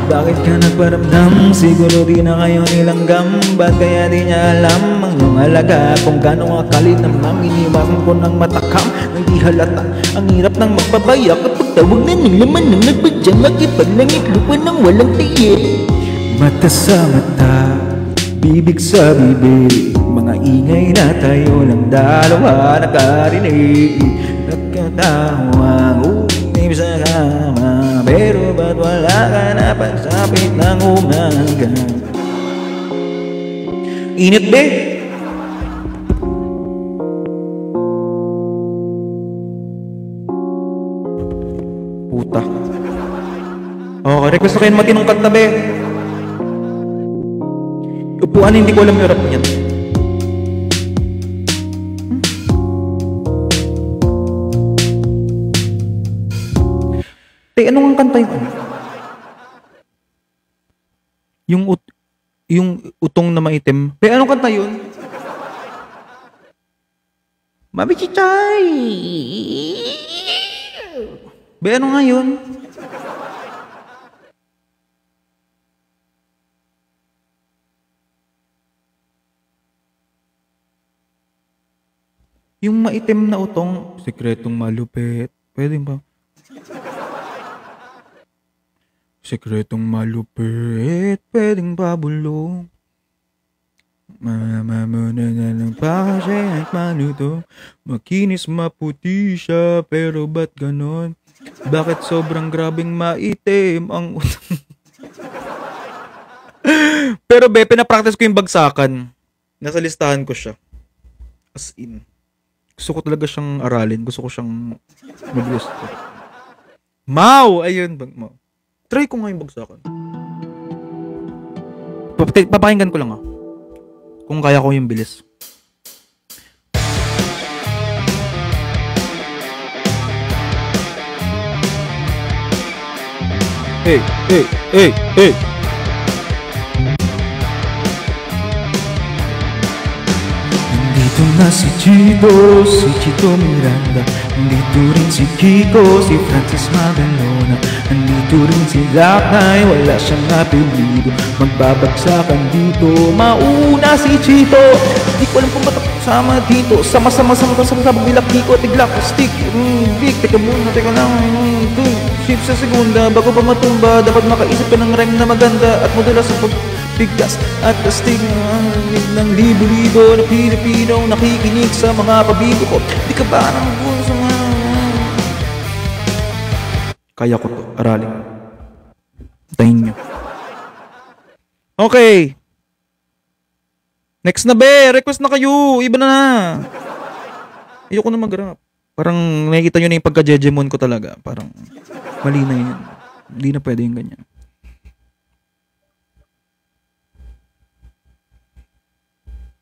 Bakit ka nagparamdam? Siguro di na kayo nilanggam. Ba't kaya di niya alam ang iyong alaga? Kung gano'ng akali naman, iniwasan ko ng matakam nang di halata. Ang hirap ng magpabaya kapag tawag na ng laman ng nagbadyang makipanlangit lupa ng walang tiye. Mata sa mata, bibig sa bibig, mga ingay na tayo lang dalawa nakarinig. Nagkatawang ulim sa kama, pero ba't wala ka na pagsapit ng umaga? Init be! Puta. Request na kayo ng matinong kanta, be. Upuan, hindi ko alam yung rap niyan. Ano ang kanta yun? Yung utong na maitim. Anong kanta yun? Mami Chichay! Ano nga yun? Yung maitim na utong, sikretong malupit. Pwede ba? Sikretong malupit, pwedeng pabulong. Mamamuna na ng pasya at maluto. Makinis maputi siya, pero ba't ganon? Bakit sobrang grabing maitim ang utang? Pero be, pinapractice ko yung bagsakan. Nasa listahan ko siya. As in. Gusto ko talaga siyang aralin. Gusto ko siyang mag-gusto. Mau! Ayun, Mau. Try ko nga yung bagsakan. Papakinggan ko lang kung kaya ko yung bilis. Hey, hey, hey, hey. Nandito na si Chito Miranda. Nandito rin si Kiko, si Francis Magalona. Nandito rin si Lakay, wala siyang apelido. Magbabagsakan dito, mauna si Chito. Di ko alam kung ba't ako kasama dito. Sama-sama bilak Kiko at iglak stick. Big, teka lang. Shift sa segunda, bago pa matumba. Dapat makaisip ka ng rhyme na maganda at modula sa pagbigas at astig ng libo-libo na Pilipino nakikinig sa mga pabigo ko. Di ka ba nang gusto nga? Kaya ko to, aralin. Tahin nyo. Okay. Next na be, request na kayo. Iba na. Ayoko na mag-rap. Parang nakikita nyo na yung pagka-jejemon ko talaga. Parang mali na yun. Hindi na pwede yung ganyan.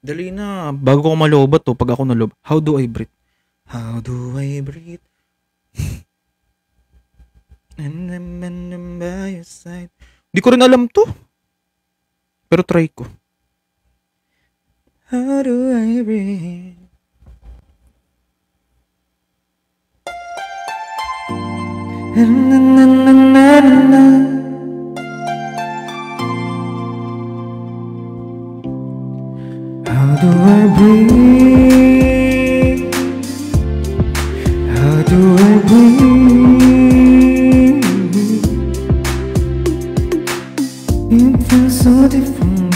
Dali na. Bago ko malobat to, pag ako nalob. How do I breathe? How do I breathe? And I'm by your side. Di ko rin alam to. Pero try ko. How do I breathe? Na na na na na. How do I breathe? How do I breathe? It feels so different.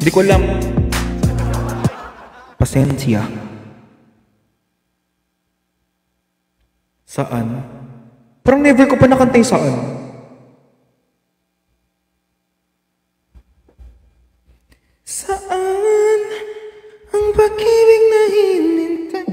Hindi ko alam. Pasensya. Saan? Parang never ko pa nakantay saan. Saan ang pag-ibig na hinintay?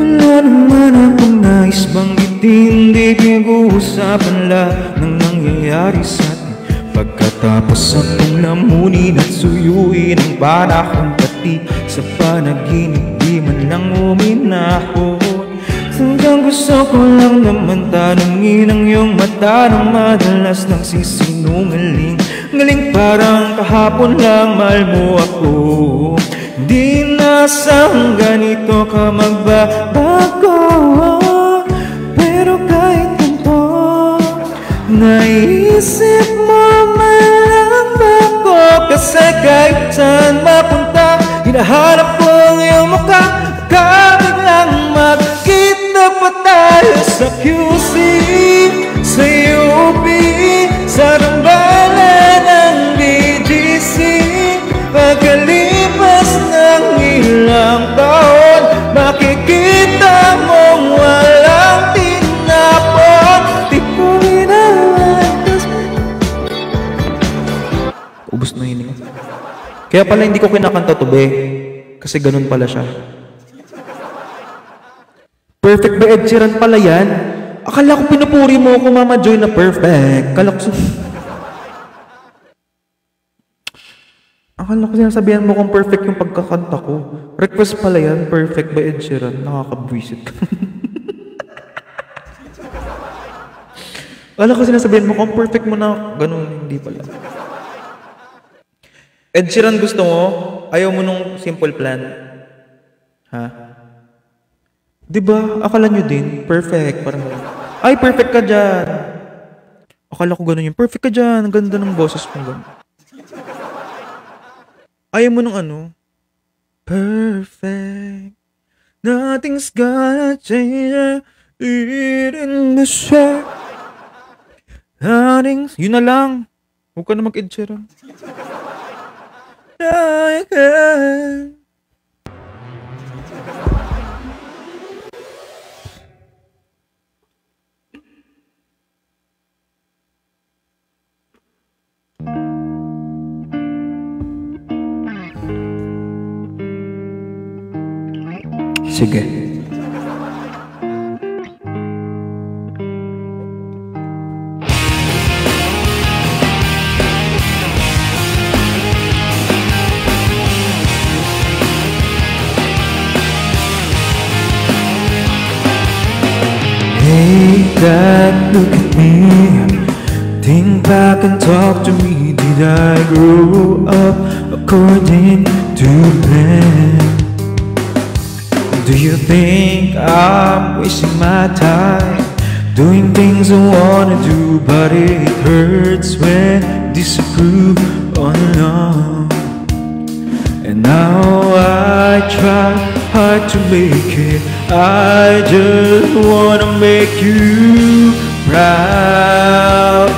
Wala naman akong nais banggitin. Di pinag-uusapan lang ng nangyayari sa atin. Pagkatapos akong lamunin at suyuin ang panahon, pati sa panaginip di man lang uminahon. Hanggang gusto ko lang naman tanungin ang iyong mata nang madalas nang sisinungaling. Galing parang kahapon lang mahal mo ako. Di na sa ganito ka magbabago. Pero kahit ganito, naisip mo man lang ako. Kasi kahit saan mapunta, hinahanap ko ang iyong mukha. Biglang magkita pa tayo sa QC, sa UP, sa rambalan ng BGC. Pagkalipas ng ilang taon, makikita mong walang tinapon. Di ko inalantas. Ubus na yun. Kaya pala hindi ko kinakanta to be, kasi ganun pala siya. Perfect ba Ed Sheeran pala yan? Akala ko pinupuri mo ako, Mama Joy, na perfect. Akala ko sinasabihan mo kung perfect yung pagkakanta ko. Request pala yan, perfect by Ed Sheeran. Nakakabwisit ka. Akala ko sinasabihan mo kung perfect mo na ganun, hindi pala. Ed Sheeran gusto mo? Ayaw mo nung Simple Plan? Ha? Diba? Akala nyo din, perfect. Parang, ay, perfect ka dyan. Akala ko ganun yung perfect ka dyan. Ang ganda ng boses mo ganun. Ayaw mo nung ano? Perfect. Nothing's gonna change it in the share. Nothing's... Yun na lang. Huwag ka na mag-Ed Sheeran. I can. Sige. Hey, Dad, look at me. Think back and talk to me. Did I grow up according to plan? Do you think I'm wasting my time doing things I wanna do, but it hurts when disapprove all along? And now I try hard to make it. I just wanna make you proud.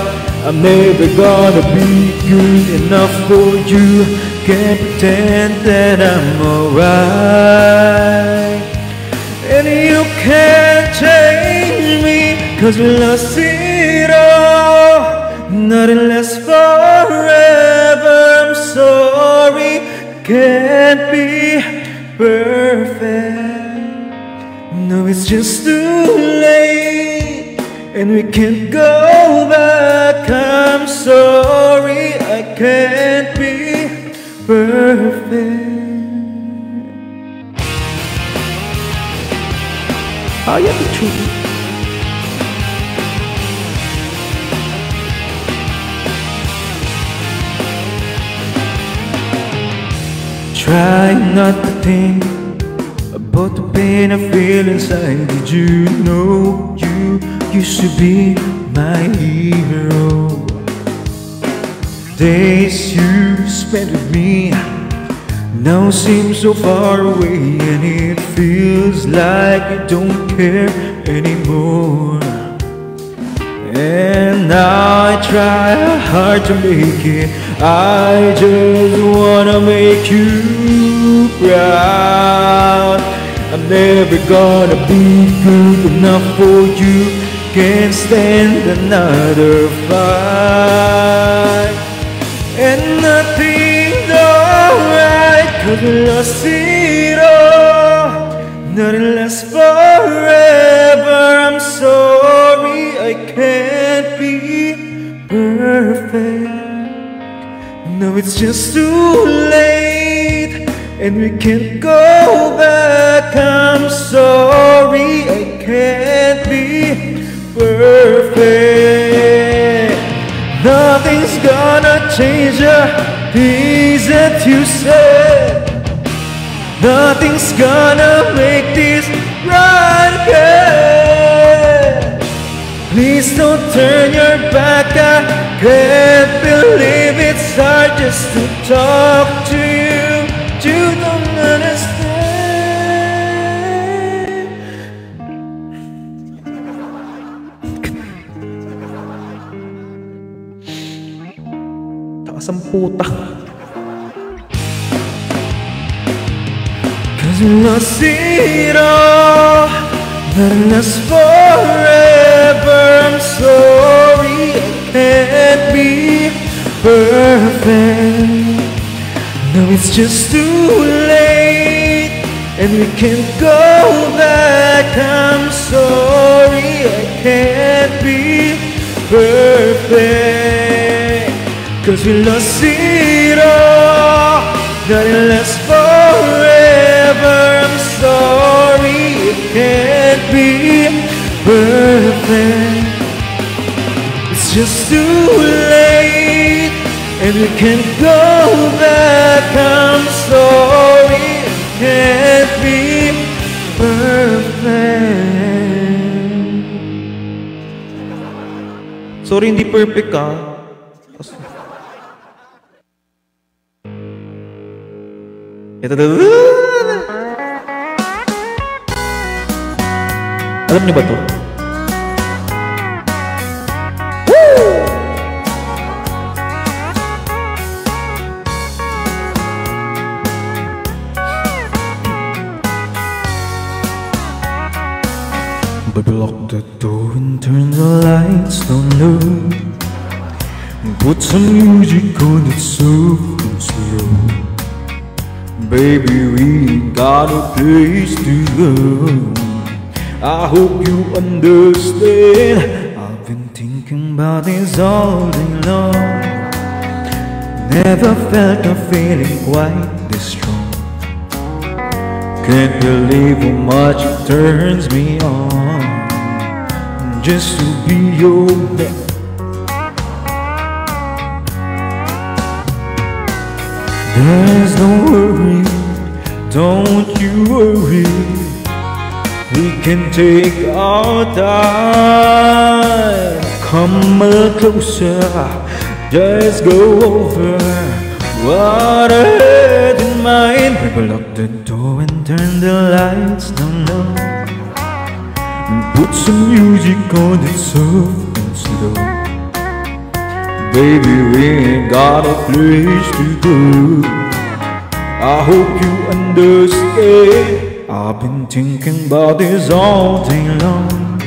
I'm never gonna be good enough for you. Can't pretend that I'm alright. And you can't change me, 'cause we lost it all. Nothing lasts forever. I'm sorry, can't be perfect. No, it's just too late, and we can't go back. I'm sorry, I can't be perfect. I am the truth. Try not to think about the pain I feel inside. Did you know you used to be my hero? Days you spent with me now seem so far away, and it feels like you don't care anymore. And I try hard to make it. I just wanna make you proud. I'm never gonna be good enough for you. Can't stand another fight. And nothing's alright, 'cause we lost it all. Nothing lasts forever. I'm sorry, I can't be perfect. No, it's just too late, and we can't go back. I'm sorry, I can't be perfect. Nothing's gonna change the things that you said. Nothing's gonna make this right again. Please don't turn your back. I can't believe it's hard just to talk to you. You don't understand. Takas ang puta. 'Cause we lost it all. Nothing lasts forever. I'm sorry, I can't be perfect. No, it's just too late, and we can't go back. I'm sorry, I can't be perfect, 'cause we lost it all, nothing lasts forever. I'm sorry, it can't be perfect. It's just too late, and we can't go back. I'm sorry, it can't be perfect. Sorry, hindi perfect ka. Alam niyo ba to? But lock the door and turn the lights down low. Put some music on it soft and slow. Baby, we ain't got a place to go. I hope you understand. I've been thinking about this all day long. Never felt a feeling quite this strong. Can't believe how much it turns me on just to be your man. There's no worry, don't you worry. We can take our time. Come a little closer, just go over what I had in mind. Baby, lock the door and turn the lights down low. And put some music on it soft and slow. Baby, we ain't got a place to go. I hope you understand. I've been thinking about this all day long.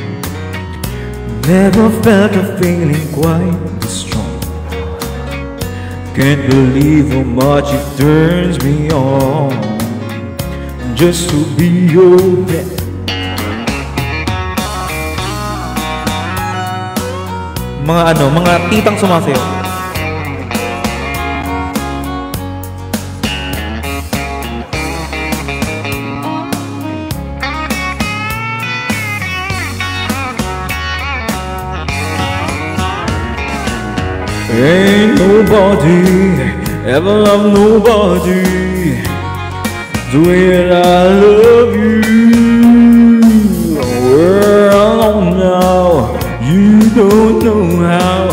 Never felt a feeling quite this strong. Can't believe how much it turns me on just to be your man. Mga titang sumasayaw. Ain't nobody ever loved nobody the way that I love you. We're alone now, you don't know how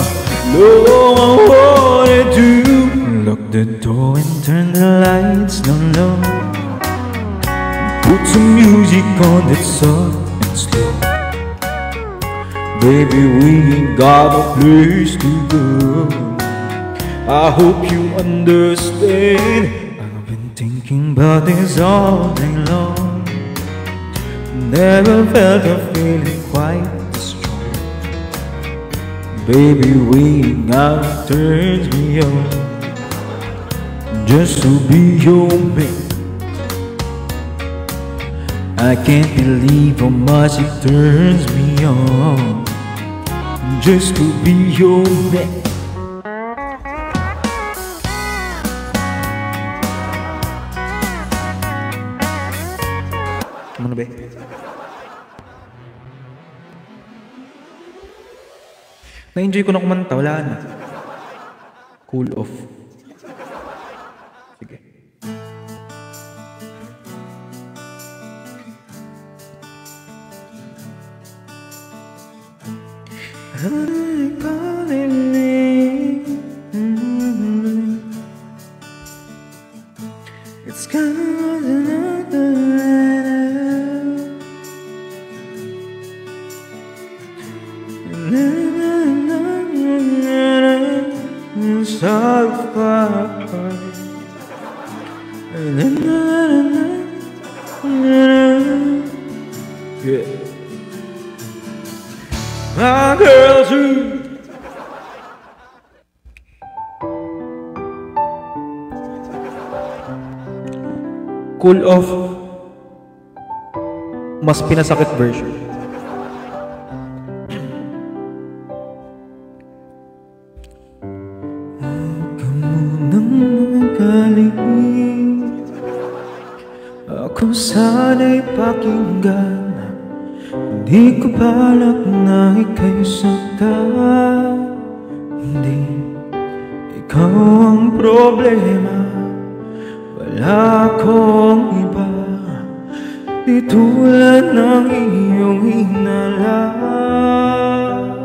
low I wanna do. Lock the door and turn the lights down low. Put some music on that's soft and slow. Baby, we ain't got a place to go. I hope you understand. I've been thinking about this all day long. Never felt a feeling quite this strong. Baby, we ain't got what turns me on just to be your man. I can't believe how much it turns me on just to be your man. Ano ba? Na-enjoy ko na kumanta, wala na. Cool off. Sige. It's kind of another yeah. My girl too. Cool off. mas pinasakit version. Huwag ka munang magaling, ako sana'y pakinggan. Hindi ko balak na ika'y saktan. Hindi ikaw ang problema, wala akong iba. Di tulad ng iyong hinala,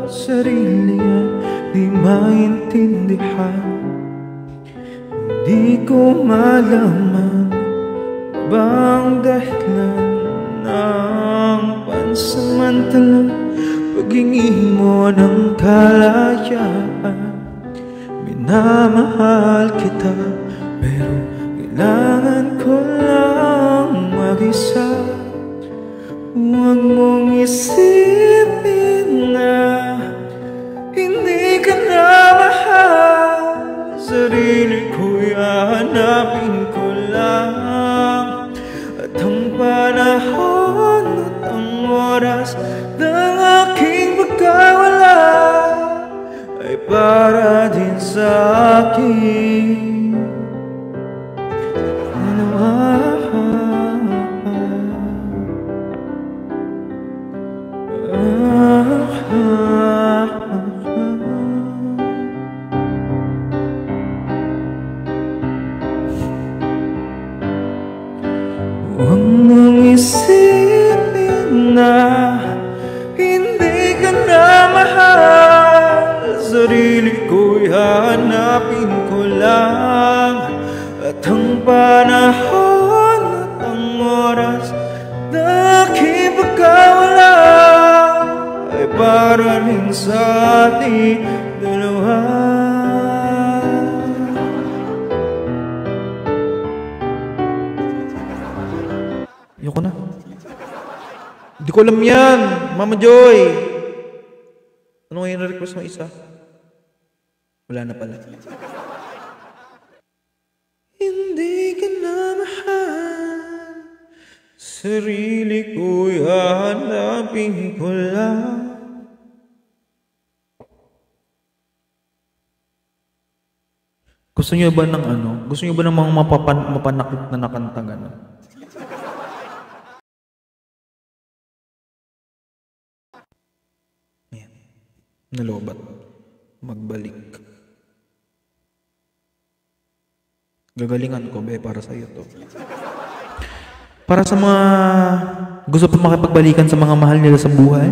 sarili at di maintindihan. Hindi ko malaman bang dahilan ng pansamantalang paghingi mo ng kalayaan. Minamahal kita, pero kailangan ko lang mag-isa. Huwag mong isipin na hindi ka na mahal. Sarili ko'y hahanapin ko lang, at ang panahon at ang oras ng aking pagkawala ay para din sa akin. Huwag mong isipin na hindi ka na mahal. Sarili ko'y hahanapin ko lang, at ang panahon at ang oras na aking pagkawala ay para rin sa ating dalawa. Ayoko na. Hindi ko alam yan, Mama Joy. Ano ngayon na-request mo isa? Wala na pala. Hindi ka na mahal. Sarili ko'y hahanapin ko lang. Gusto niyo ba ng ano? Gusto niyo ba ng mga mapanakit na nakantang ano? Ayan. Nalobat. Magbalik. Gagalingan ko, be, para sa'yo to. Para sa mga gusto pa makipagbalikan sa mga mahal nila sa buhay.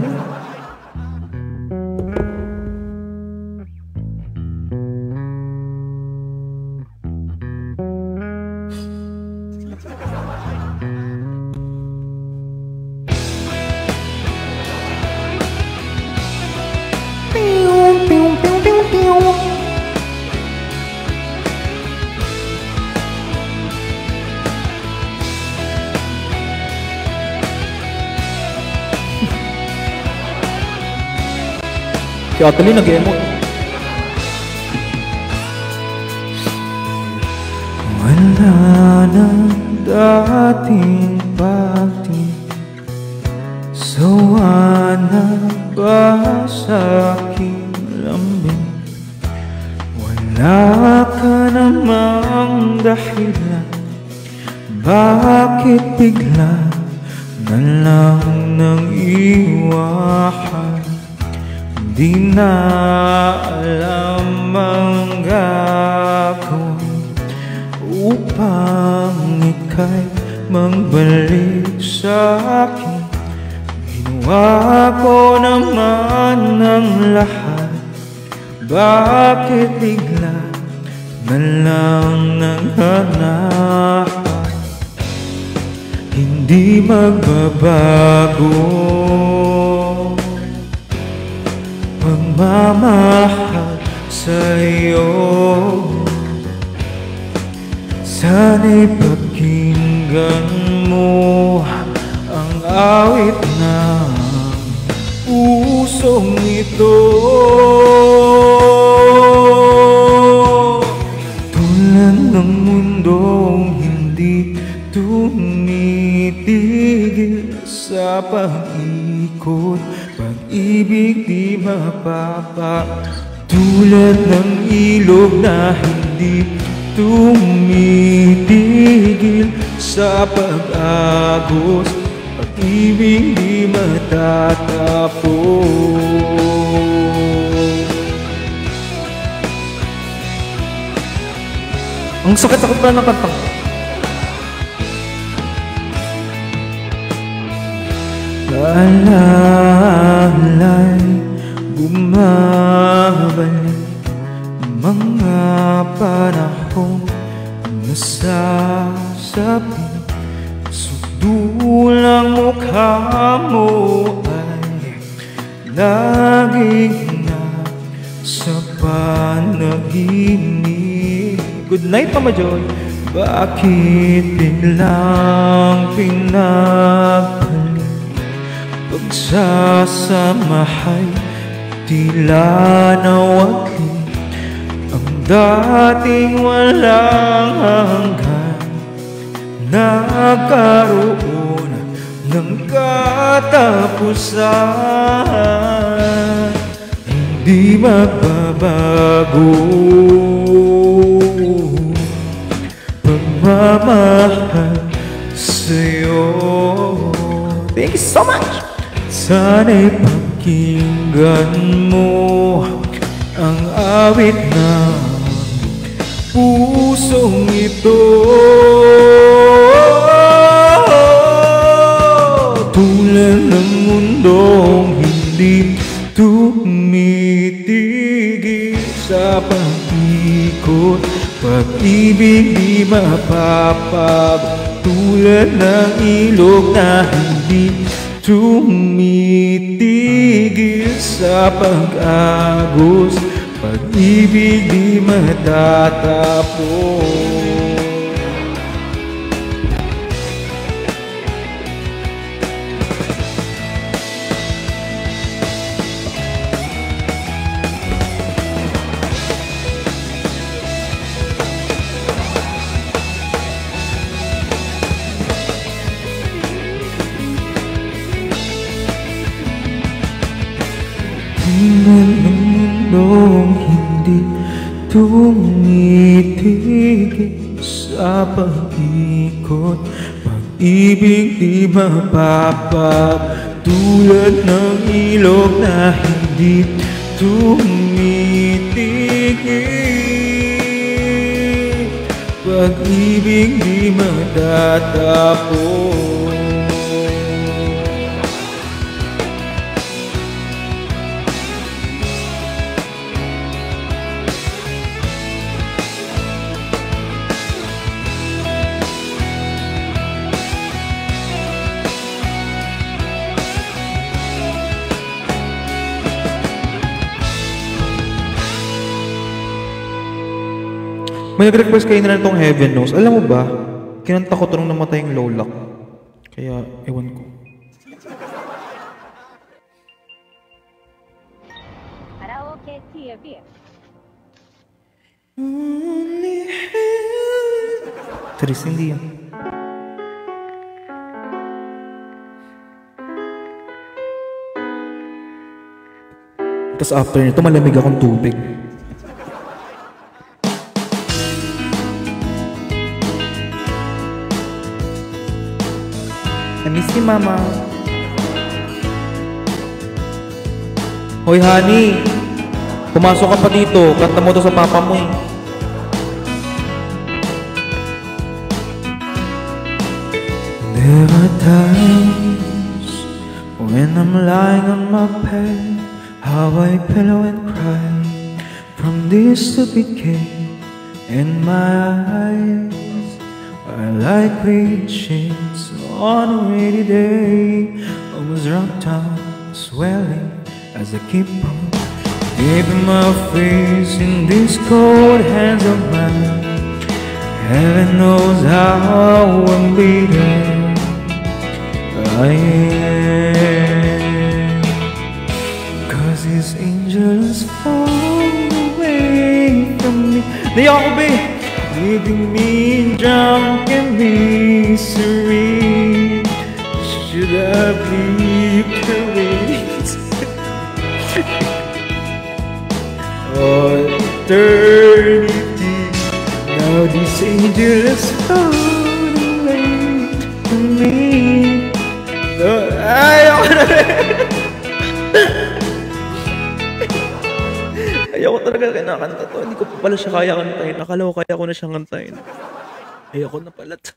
Si Atali nag-emote. Wala na dating pati, sawa na ba sa aking lambing? Wala ka namang dahilan, bakit bigla na lang nang iwahan? Di na alam ang gagawin upang ika'y magbalik sa akin. Ginawa ko naman ang lahat, bakit bigla na lang naghanapan? Hindi magbabago pagmamahal sa'yo. Sana'y pakinggan mo ang awit ng pusong ito. Tulad ng mundong hindi tumitigil sa pag-ikot, pag-ibig di mapapa. Tulad ng ilog na hindi tumitigil sa pag-agos, pag-ibig di matatapos. Ang sakit-sakit pa ng kantang. Alalay, bumabalik mga panahon, nasasabi sudulang mukha mo ay laging nasa panaginip. Good night, Mama Joy. Bakit biglang pinagpalit? Pagsasamahay, tila nawagli ang dating walang hanggan. Nagkaroon ng katapusan, hindi magbabago pagmamahal sa'yo. Thank you so much! Sana'y pakinggan mo ang awit ng pusong ito. Tulad ng mundong hindi tumitigil sa pag-ikot, pag-ibig di mapapag. Tulad ng ilog na hindi tumitigil sa pag-agos, pag-ibig di matatapos. Ng mundong hindi tumitigil sa pag-ikot, pag-ibig di mapapag. Tulad ng ilog na hindi tumitigil, pag-ibig di matatapos. May nag-request kayo na itong Heaven Knows. Alam mo ba, kinanta ko ito nung namatay yung lola ko. Kaya, ewan ko. Karaoke TV. Tris, hindi yan. Tapos after nito, malamig akong tubig. I miss you, Mama. Hoy, honey. Pumasok ka pa dito. Kanta mo to sa papa mo eh. There are times when I'm lying on my bed, how I pillow and cry from this stupid game in my eyes are like reaching on a rainy day. I was rocked out, swelling as I keep on keeping my face in these cold hands of mine. Heaven knows how I'm bleeding. I am, 'cause these angels fall away from me. They all be leaving me drunk in misery. Should obliterates eternity. Now these angels found a way to me. Ayoko na ayoko talaga kinakanta to. Hindi ko pa pala siya kaya kantahin. Akala ko kaya ko na siyang kantahin. Ayoko na pala to.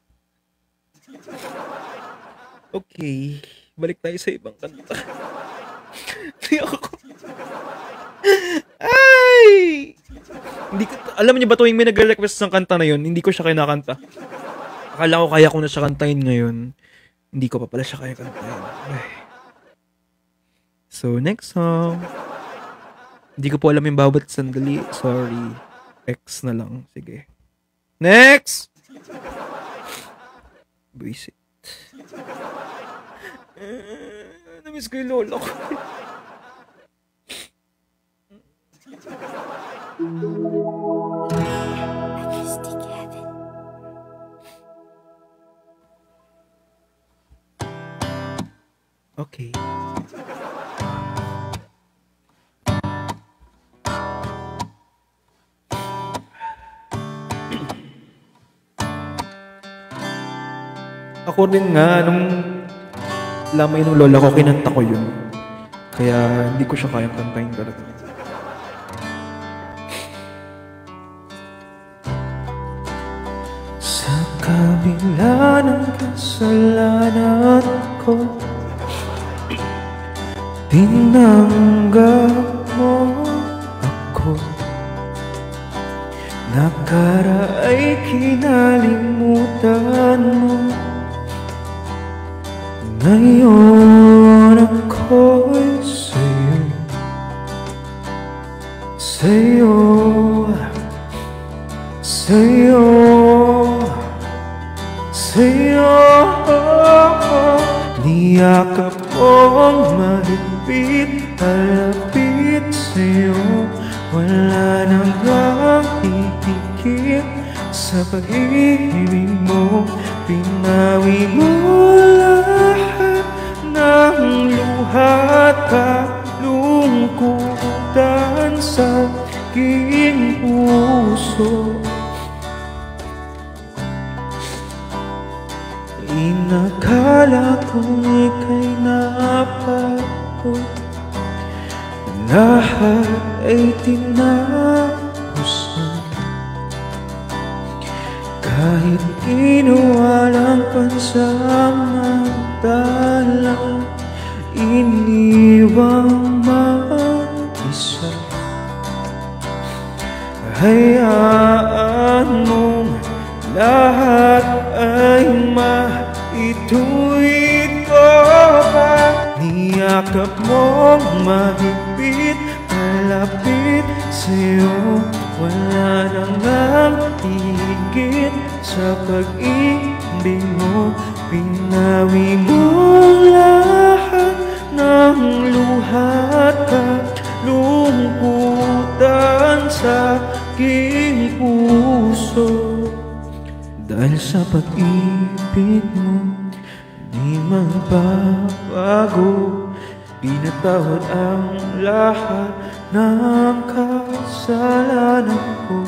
Okay. Balik tayo sa ibang kanta. Ayoko. Ay! Hindi ko, alam niyo ba tuwing may nagre-request ng kanta na yun, hindi ko siya kinakanta. Akala ko kaya ko na siya kantahin ngayon. Hindi ko pa pala siya kaya kantahin. Ay. So, next song. Hindi ko po alam yung bawat sandali. Sorry. X na lang. Sige. Next! Buisit. Namiss ko yung lola ko. Okay. Ako rin nga, nung lamay ng lola ko, kinanta ko yun. Kaya hindi ko siya kayang kantahin talaga. Sa kabila ng kasalanan ko, tinanggap mo ako. Nakaraay kinalimutan mo. Ngayon ako'y sa'yo, sa'yo, sa'yo, sa'yo. Niyakap mong mahigpit, halapit sa'yo. Wala nang hihigit sa pag-ibig mo. Pinawi mo lahat ng luha at kalungkutan sa aking puso. Inakala kong ika'y napagod, lahat ay tinapos na. Kahit iniwalang pansamantala, iniwang mag-isa. Hayaan mong lahat ay maituwid ko pa. Niyakap mong mahigpit, malapit sa'yo. Wala nang higit sa pag-ibig mo. Pinawi mo lahat ng luha at kalungkutan sa aking puso. Dahil sa pag-ibig mo, di magbabago. Pinatawad ang lahat ng kasalanan ko.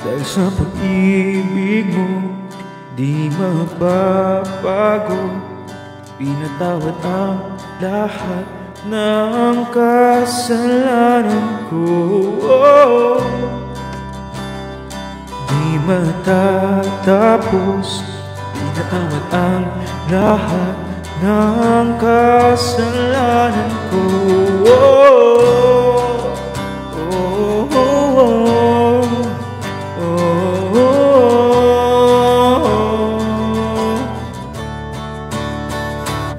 Dahil sa pag-ibig mo, di magbabago. Pinatawad ang lahat ng kasalanan ko. Di matatapos. Pinatawad ang lahat ng kasalanan ko.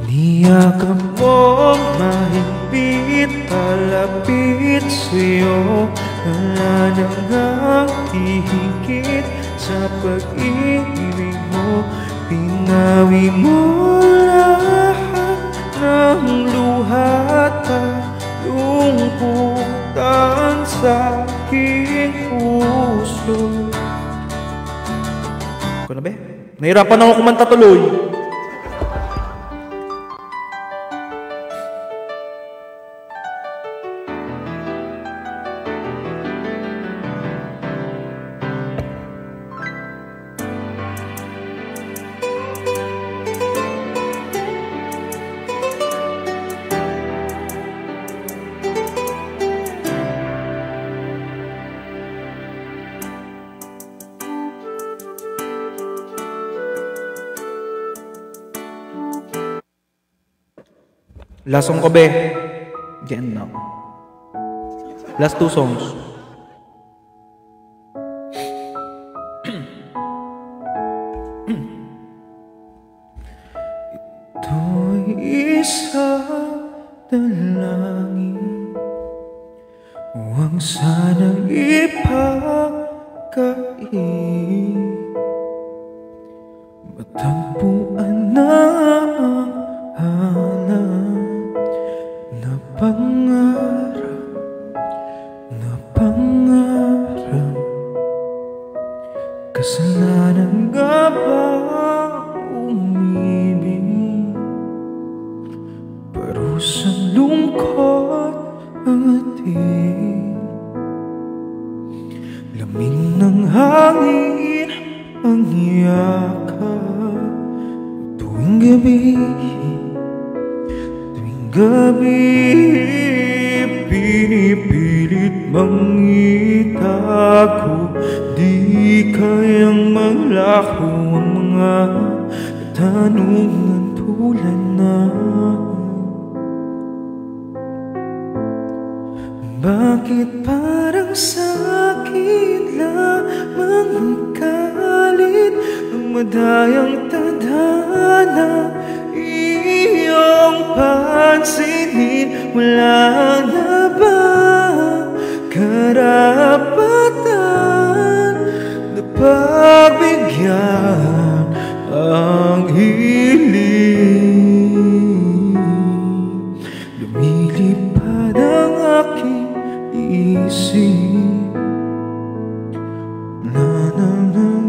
Niyakap mong mahigpit, palapit sa'yo. Wala nang hihigit sa pag-ibig mo. Pinawi mo lahat ng luha at kalungkutan sa aking puso. Ako na ba? Nahirapan ako kumanta tuloy. Last song ko, be. Again now. Last 2 songs. Ito'y isang dalangin, huwag sanang ipagkain. Matagpuan na ang hanap na pangarap, na pangarap. Kasalanan nga ba umibig? Parusang lungkot at lamig ng hangin ang yakap tuwing gabi, tuwing gabi. Pinipilit bang itago, di kayang maglaho ang mga katanungan tulad na bakit parang sa'kin lamang ang galit, ang madayang tadhana iyong pansinin? Wala na ba karapatan na pagbigyan ang hiling? Lumilipad ang aking isip na napapailing.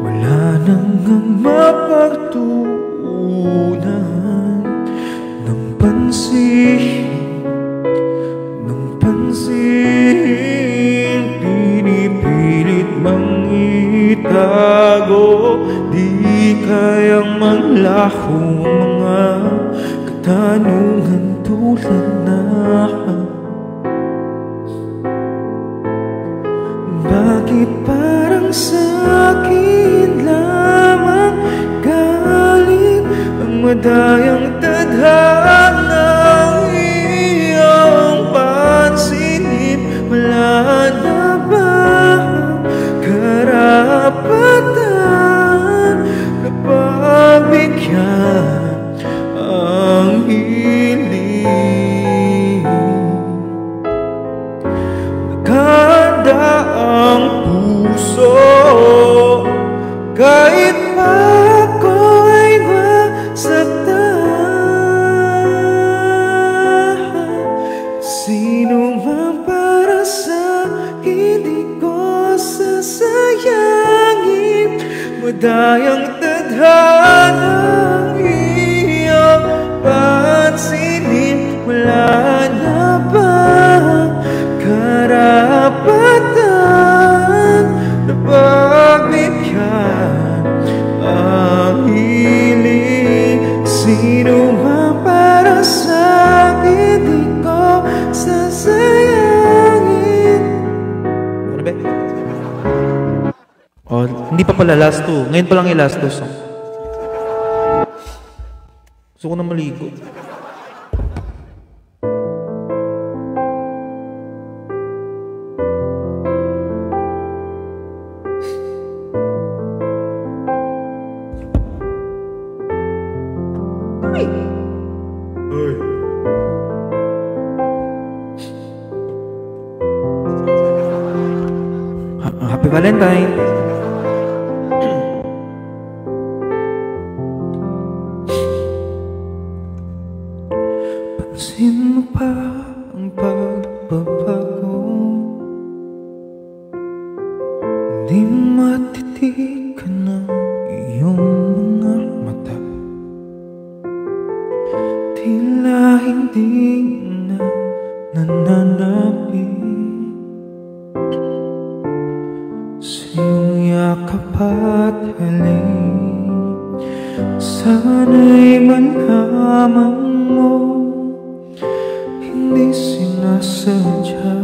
Wala nang mapagtuunan ng pansin, ng pansin. Pinipilit mang itago, di kayang maglaho ang mga katanungan tulad na bakit parang sa'kin lamang galing ang madayang tadhana iyong pansinin? Wala na ba karapatan na pagbigyan ang hiling? Nakahanda ang puso kahit pa ako'y masaktan. Sino man para sa'kin di ko sasayangin, madayang tadhana iyong pansinin. Wala na ba karapatan na pagbigyan ang hiling? Sino man para sa'kin di ko sasayangin. Ano ba? Oh, hindi pa pala last 2. Ngayon pa lang yung last 2 song. Gusto ko na maligo. Happy Valentine. Pansin mo pa ang pagbabago, di matitikan na iyong mga mata. Tila hindi na nananapin sa iyong yakap at halik. Sana'y manlamang mo, hindi sinasadya.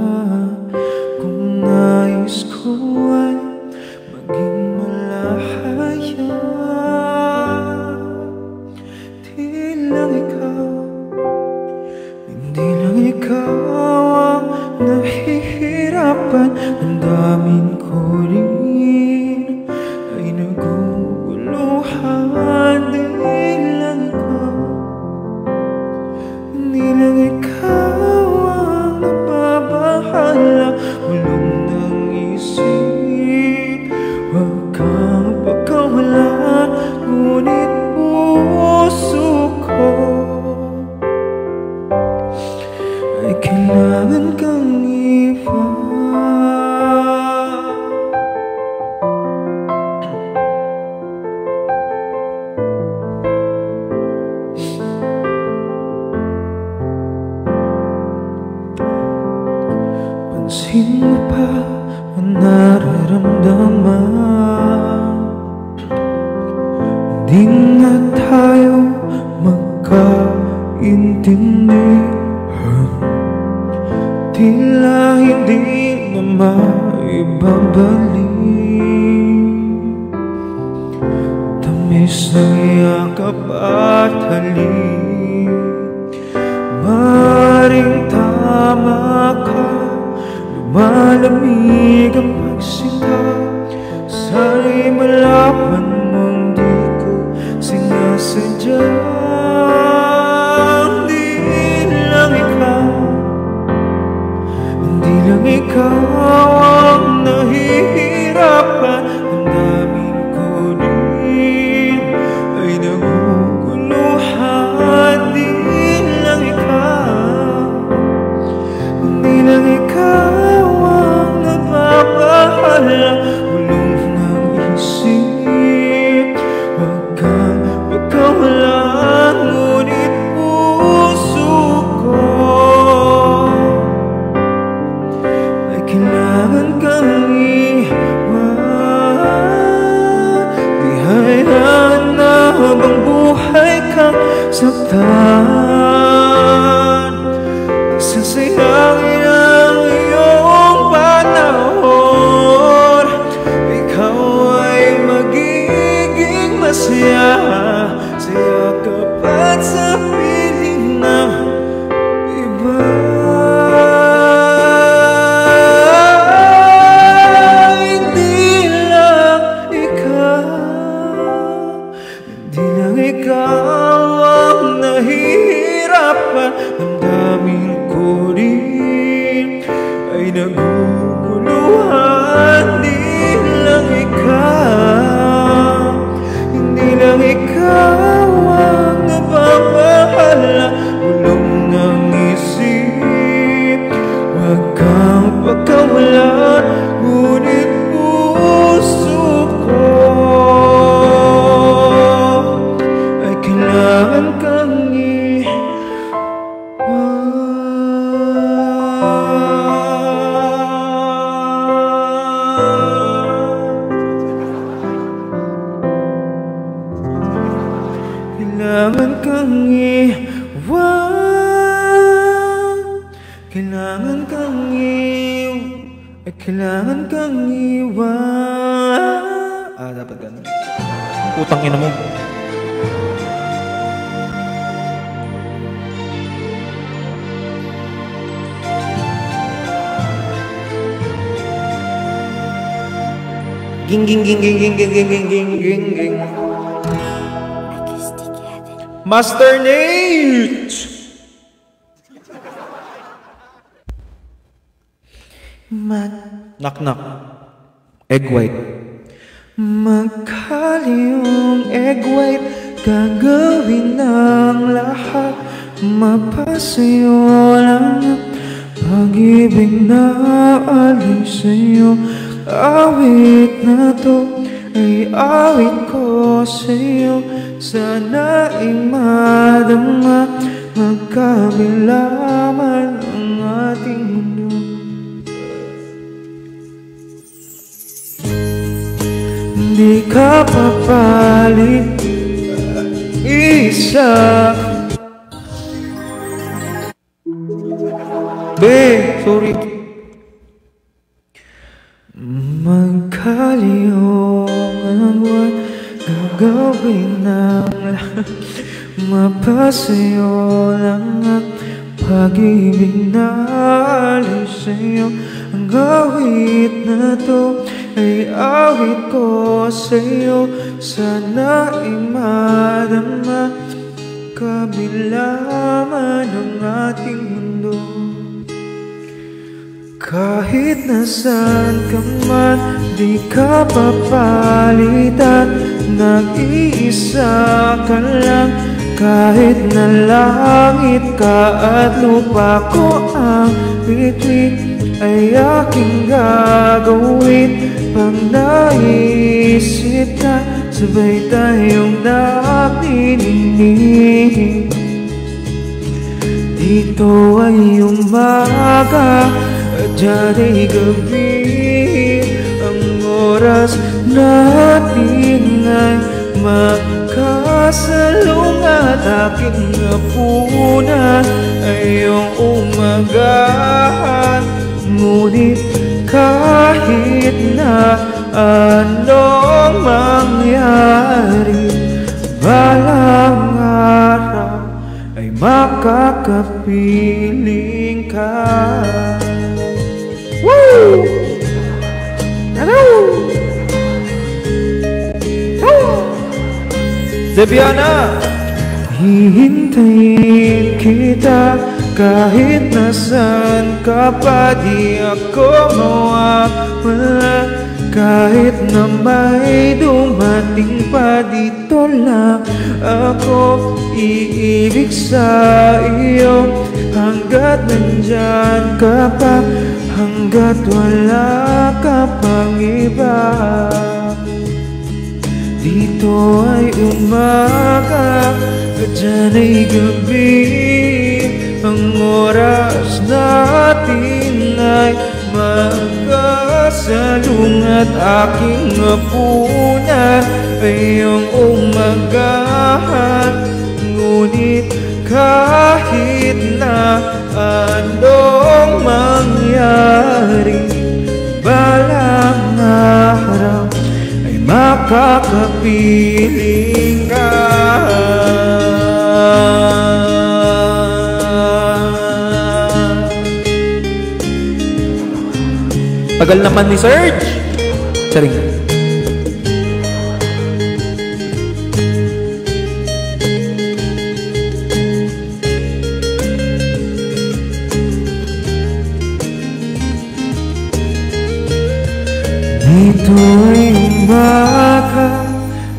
Kung nais ko ay maging malahaya, nahihirapan. Damdamin ko rin ay naguguluhan. Dahil lang ikaw, hindi lang ikaw ang nababahala. Bulong ng isip, huwag kang pagkawala. Ngunit puso ko ay kailangan kang iwan. Pansin mo pa ang nararamdaman? Hindi na tayo magkaintindihan. Tila hindi na maibabalik. Tamis ng yakap at halik. Maring tama ka, lumalamig ang pagsinta. Sana'y malaman mong di ko sinasadya. Hindi lang ikaw ang nahihirapan. Damdamin ko rin ay naguguluhan. Hindi lang ikaw ang nababahala. Bulong ng isip, huwag kang pagkawala. Ngunit puso ko ay kailangan kang iwan. Di hayaan na habang buhay kang saktan. Sasayangin ang iyong panahon. Ikaw ay magiging masaya sa yakap at sa piling ng iba. Hindi lang ikaw ang nahihirapan. Damdamin ko rin ay naguguluhan. Hindi lang ikaw ang nababahala. Bulong ng isip, huwag kang pagkawala. Ngunit puso ko ay kailangan kang kailangan kang iwan. Kailangan kang iwan. Kailangan kang iwan. Dapat ganun. Utang ina mo. Ging ging ging ging ging ging ging ging ging ging ging. Master Nate! Knock knock. Egg white. Magkaliyong egg white, gagawin ng lahat. Mapasayo lang pag-ibig na alis sa'yo. Awit na to ay awit ko sa'yo. Sana'y madama, magkabila man ang ating mundo. Hindi ka papalit isa. Sorry. Magkaliyong ang buwan, gagawin ng lahat. Mapasayo lang ang pag-ibig na alis sa'yo. Ang awit na to ay awit ko sa'yo. Sana ay madama kabila man ang ating mundo. Kahit nasaan ka man, di ka papalitan. Nag-iisa ka lang, kahit na langit ka at lupa ko ang bituin, ay aking gagawin. Pag naisip ka, sabay tayong nakikinig. Dito ay umaga at dyan ay gabi. Ang oras natin ay magkasalungat. Aking hapunan ay iyong umagahan. Ngunit kahit na anong mangyari, balang araw ay makakapiling ka. Woo! Hello! Zebiana! Hihintayin kita kahit nasan ka pa, di ako mawawala. Kahit na may dumating pa, dito lang ako iibig sa iyo. Hanggat nandyan ka pa, hanggat wala ka pang iba. Dito ay umaga at dyan ay gabi. Ang oras natin ay magkasalungat. Aking hapunan ay iyong umagahan. Ngunit kahit na anong mangyari, balang araw ay makakapiling ka. Tagal naman ni Serge. Saring. Dito ay umaga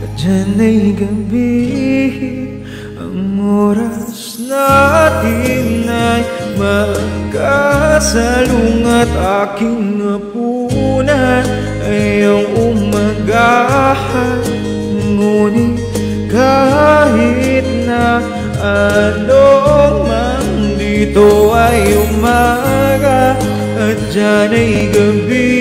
at dyan ay gabi. Ang oras natin ay magkasalungat. Aking hapunan ay iyong umagahan. Ngunit kahit na anong man, dito ay umaga at dyan ay gabi.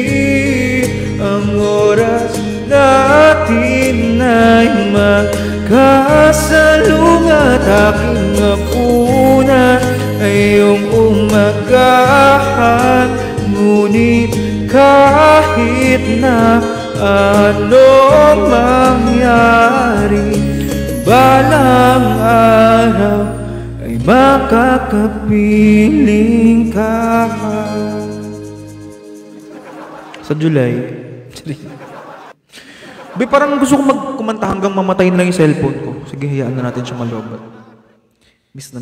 Ang oras natin ay magkasalungat. Aking hapunan ay iyong umagahan. Ngunit kahit na anong mangyari, balang araw ay makakapiling ka. Sa July. Be, parang gusto ko magkumanta hanggang mamatayin lang yung cellphone ko. Sige, hayaan na natin siya malobat. Miss.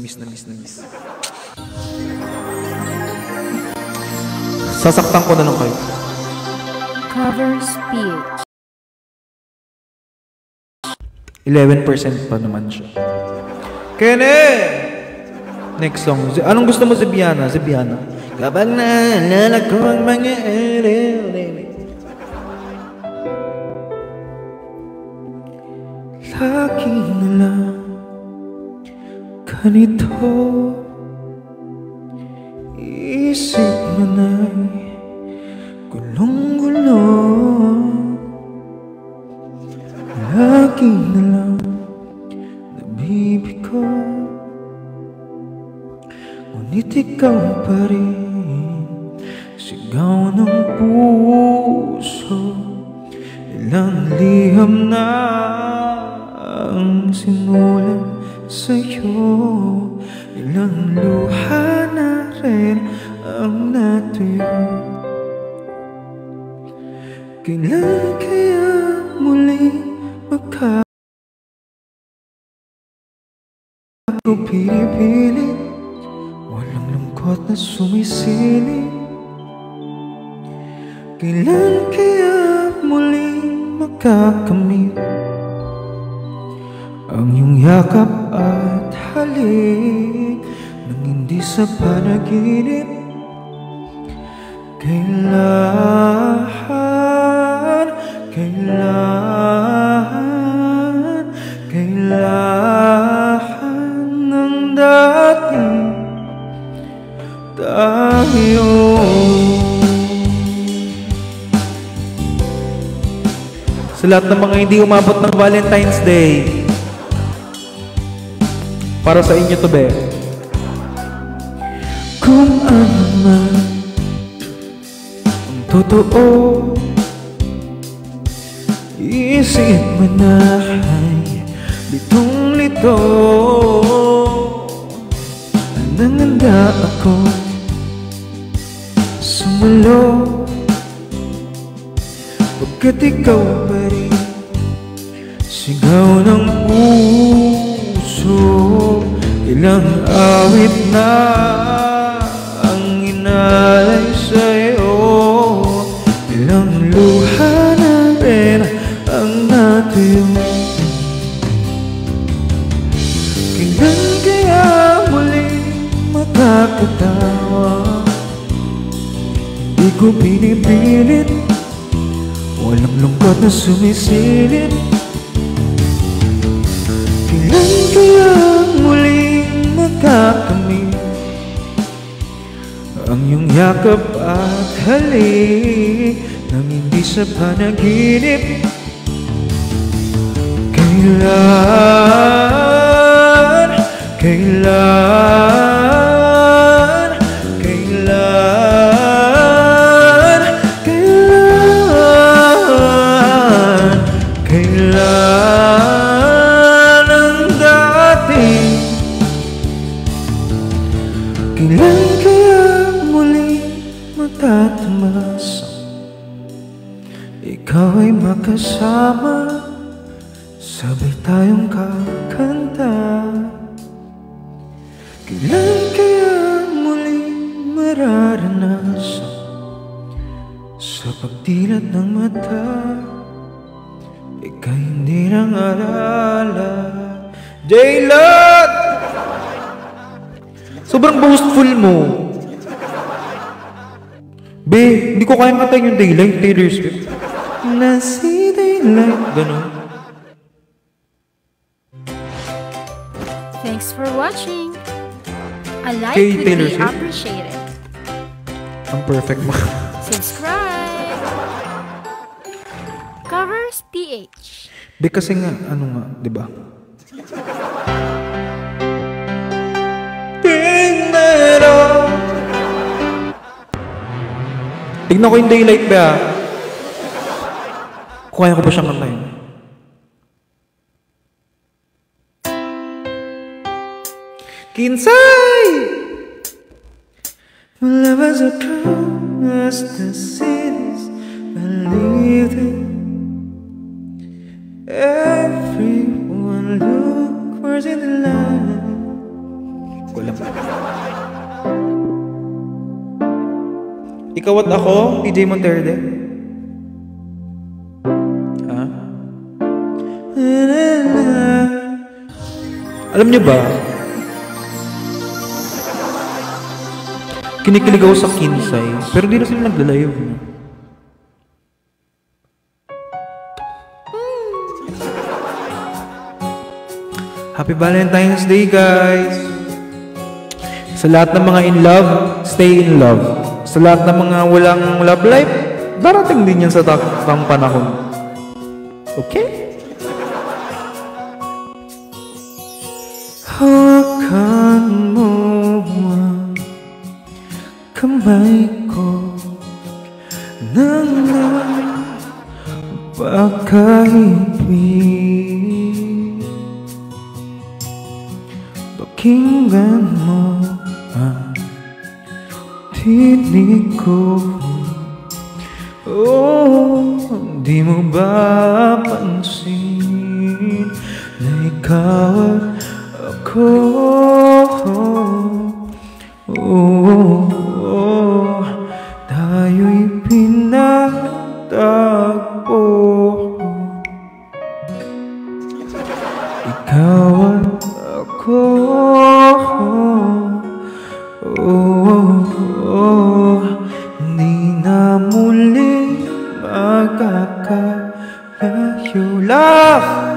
Sasaktan ko na lang kayo. Cover speech. 11% pa naman siya. Kene! Next song. Anong gusto mo, Zebiana? Zebiana. Kapag naalala ko ang mga lagi na lang ganito. Isip mo na'y gulong-gulo. Lagi na lang nabibigo. Ngunit ikaw pa rin, sigaw ng puso. Ilang liham na ang sinulat sa'yo. Ilang luha na rin ang natuyo. Kailan kaya muling ko pinipilit, walang lungkot na sumisilip. Kailan kaya muling makakamit ang iyong yakap at halik nang hindi sa panaginip? Kailan ng dating tayo. Sa lahat ng mga hindi umabot ng Valentine's Day, para sa inyo to, be. Kung ano man ang totoo, isip mo na ay litong-lito. Nanganda ako sumulo, pagkat ikaw pa rin sigaw ng puso. Ilang awit na ang inalay sa'yo, ilang luha na rin ang natuyo. Kailan kaya muli makakatawa? Hindi ko pinipilit, walang lungkot na sumisilip. Kailan kaya muling makakamit ang iyong yakap at halik nang hindi sa panaginip? Kailan ang dating? Kailan kaya muling matatamas? Ikaw ay makasama, sabay tayong kakanta. Kailan kaya muling mararanasan sa pagdilat ng mata, ika'y hindi nang alala. J-Lot! Sobrang boastful mo. Be, hindi ko kaya katayin yung Daylight, Taylor Swift. Nasi Daylight, gano'n. Thanks for watching. A like Kay would Taylor be Swift? appreciated. Ang perfect mo. Subscribe. Covers PH. Be, kasi nga, ano nga, di ba? Tignan ko yung Daylight, ba? Kaya ko ba siyang kantayin? Kinsay! My love was a calm as the cities I lived in. Everyone look worse in the line. Wala pa. Ikaw at ako, DJ Monterde. Ha? Alam niyo ba? Kinikilig ako sa Kinsay, pero di na sila nagla-live. Happy Valentine's Day, guys! Sa lahat ng mga in love, stay in love. Sa lahat ng mga walang love life, darating din yan sa takang panahon. Okay? Hawakan mo ang kamay ko nang napakaibig. Pakinggan mo ang tinig ko, Oh, di mo ba pansin na ikaw at ako? Oh, tayo'y pinagtagpo. Ikaw at ako. Hindi na muli magkakalayo. Love!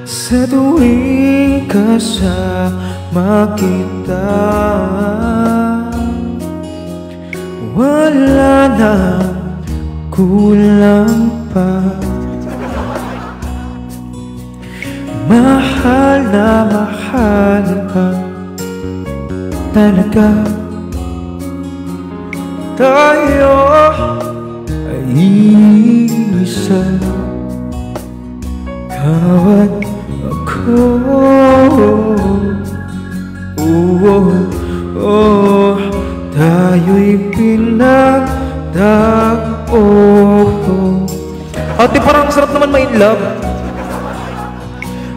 Sa tuwing kasama kita, wala na kulang pa. Mahal na mahal ka talaga. Tayo ay isa, ikaw at ako. Tayo'y pinagtagpo. Ate, parang sarap naman ma-in love.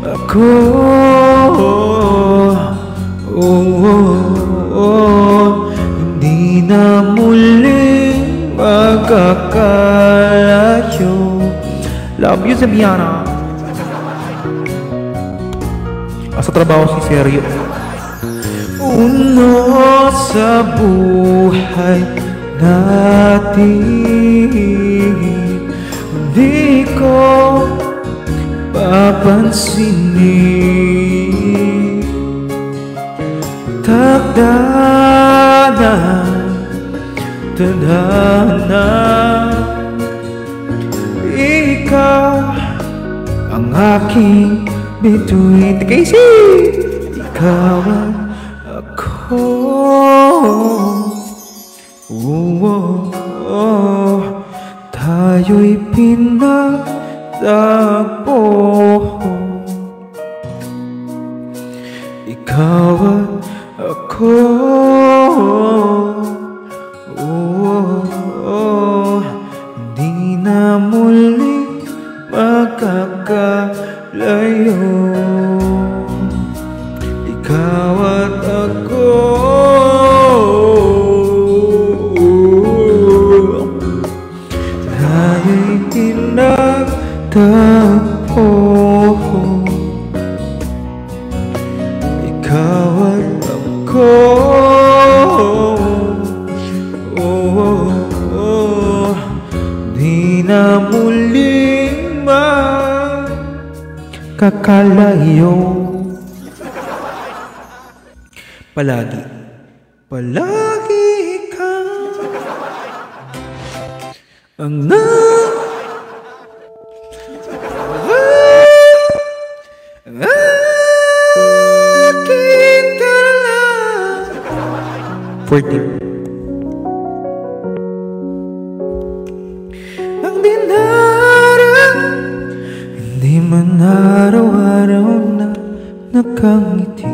Ako, hindi na muli magkakalayo. Love you, Sabiana. Sa trabaho si Seryo. Uno sa buhay natin, hindi ko papansinin. Takda na, tadhana, ikaw ang aking bituin. Casey! Ikaw at ako. Tayo'y pinagtagpo. Ikaw at ako. Hindi na muli magkakalayo. Ikaw at ako. Tayo'y pinagtagpo. Ikaw at ako. Di na muling magkakalayo. Palagi, palagi ka ang aking dala. 14. Ang dinarang hindi man araw-araw na nakangiti.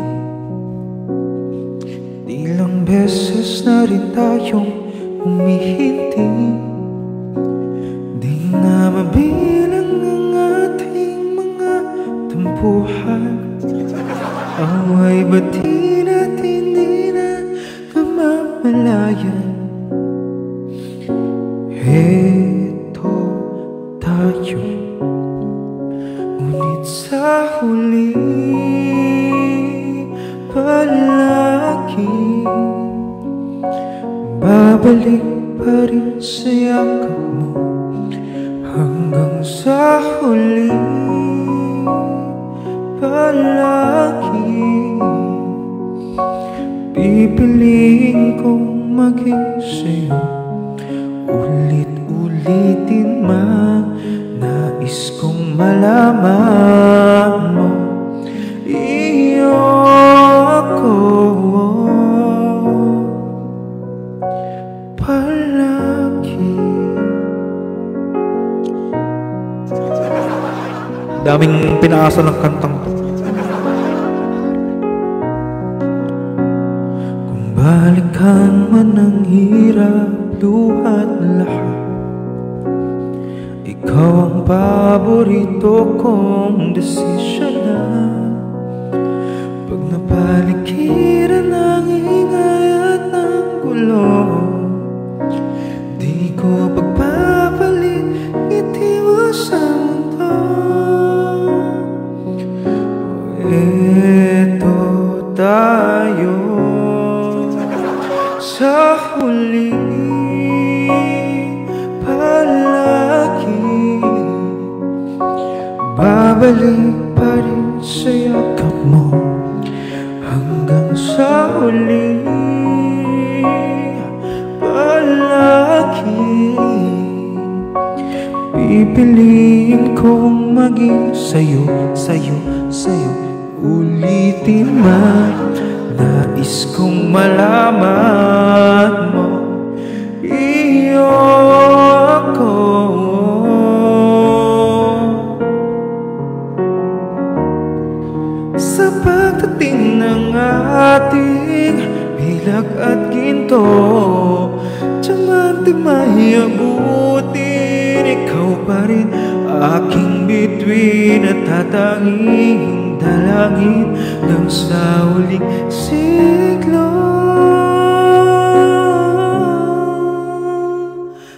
Ilang beses na rin tayong humihinti. Di na mabilang ang ating mga tampuhan. Away ba't di natin di na namamalayan? Heto tayo, ngunit sa huli palagi babalik pa rin sa yakap mo. Hanggang sa huli palagi pipiliin kong maging sa'yo. Ulit-ulitin man, nais kong malaman mo. Iyo ako palagi. Daming pinaasa ng kantang to. Balikan man ang hirap, luhat lahat. Ikaw ang paborito kong desisyonan. Pag napaligiran ng ingay at ng gulo, di ko pagpapalit ngiti mo sa mundo. Eto tayo sa huli, palagi babalik pa rin sa yakap mo. Hanggang sa huli, palagi pipiliin kong maging sa'yo, sa'yo, sa'yo. Ulitin man, nais kong malaman mo, iyo ako. Sa pagdating ng ating bilag at ginto, tiyaman di mahiabutin, ikaw pa rin aking bituin at tatanging dalangin ng sa huling siglo.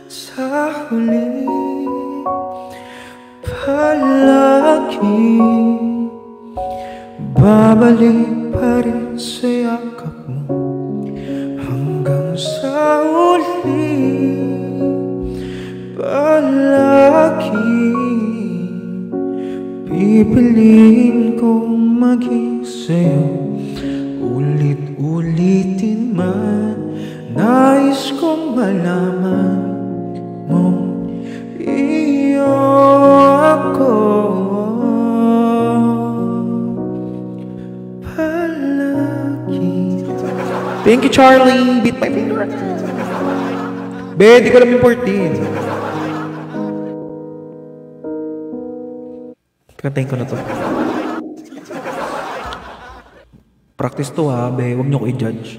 Sa huli, palagi babalik pa rin sa yakap mo. Hanggang sa huli, palagi pipiliin kong maging sa'yo. Ulit-ulitin man, nais kong malaman mo, iyo ako. Palagi. Thank you, Charlie. Beat my finger. Be, di ko alam yung 14. Kantayin ko na to. Practice to ha, be. Huwag niyo ko i-judge.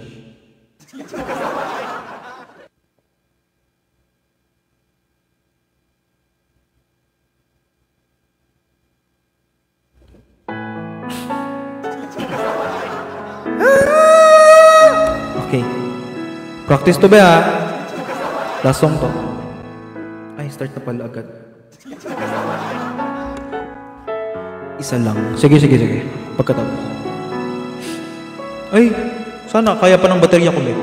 Okay. Practice to be ha. Last song to. Ay, start na pala agad. Isa lang. Sige. Pagkatapos. Ay, sana kaya pa ng baterya ko, be.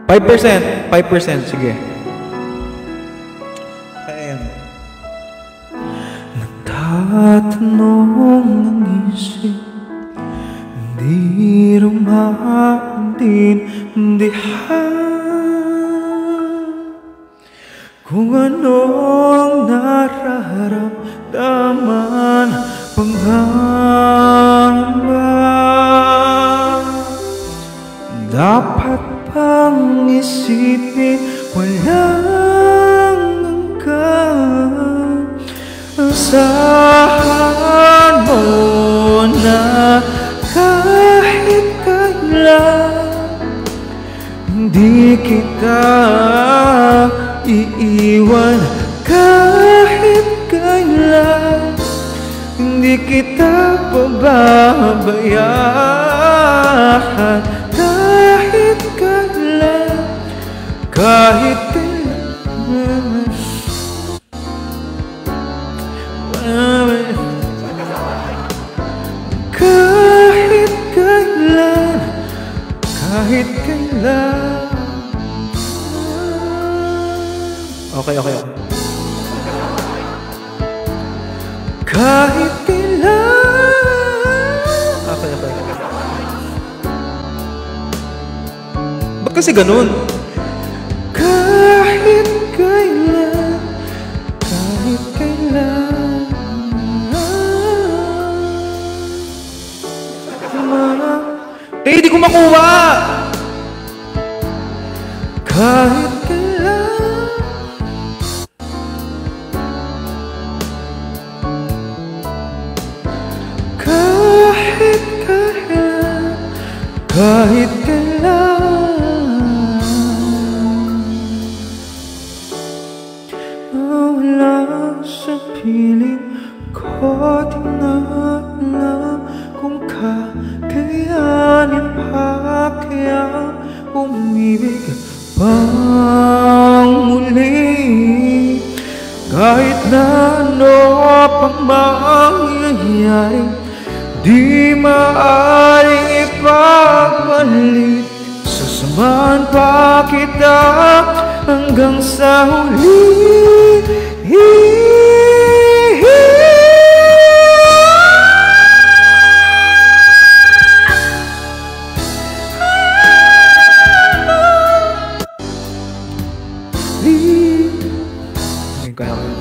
5%. Sige. Ayan. Nagtatanong ng isip, hindi rumaintindihan kung anong nararamdaman, pangamba. Dapat bang isipin walang hanggan? Asahan mo na kahit kailan hindi kita iiwan, kahit kailan hindi kita pababayaan, kahit kailan, kahit kailan. Kahit kailan, kahit kailan. Okay. Kahit kailan. Okay. Ba't kasi ganun? Kahit kailan, kahit kailan. Hindi ko makuha. Kahit kailan. Kahit kailan. kahit kailan. Nawala sa piling ko, di na alam kung kakayanin pa kaya umibig pang muli. Kahit na ano pang mangyayari, di maaaring ipagpalit. Sasamahan pa kita hanggang sa huli.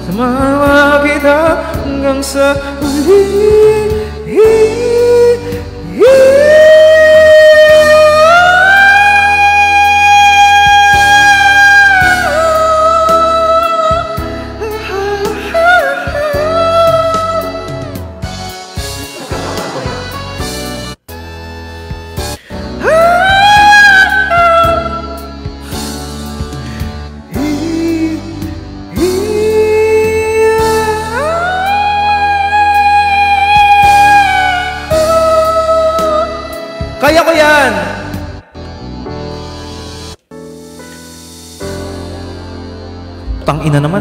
Sasamahan kita hanggang sa huli. Kaya ko yan! Tangina naman.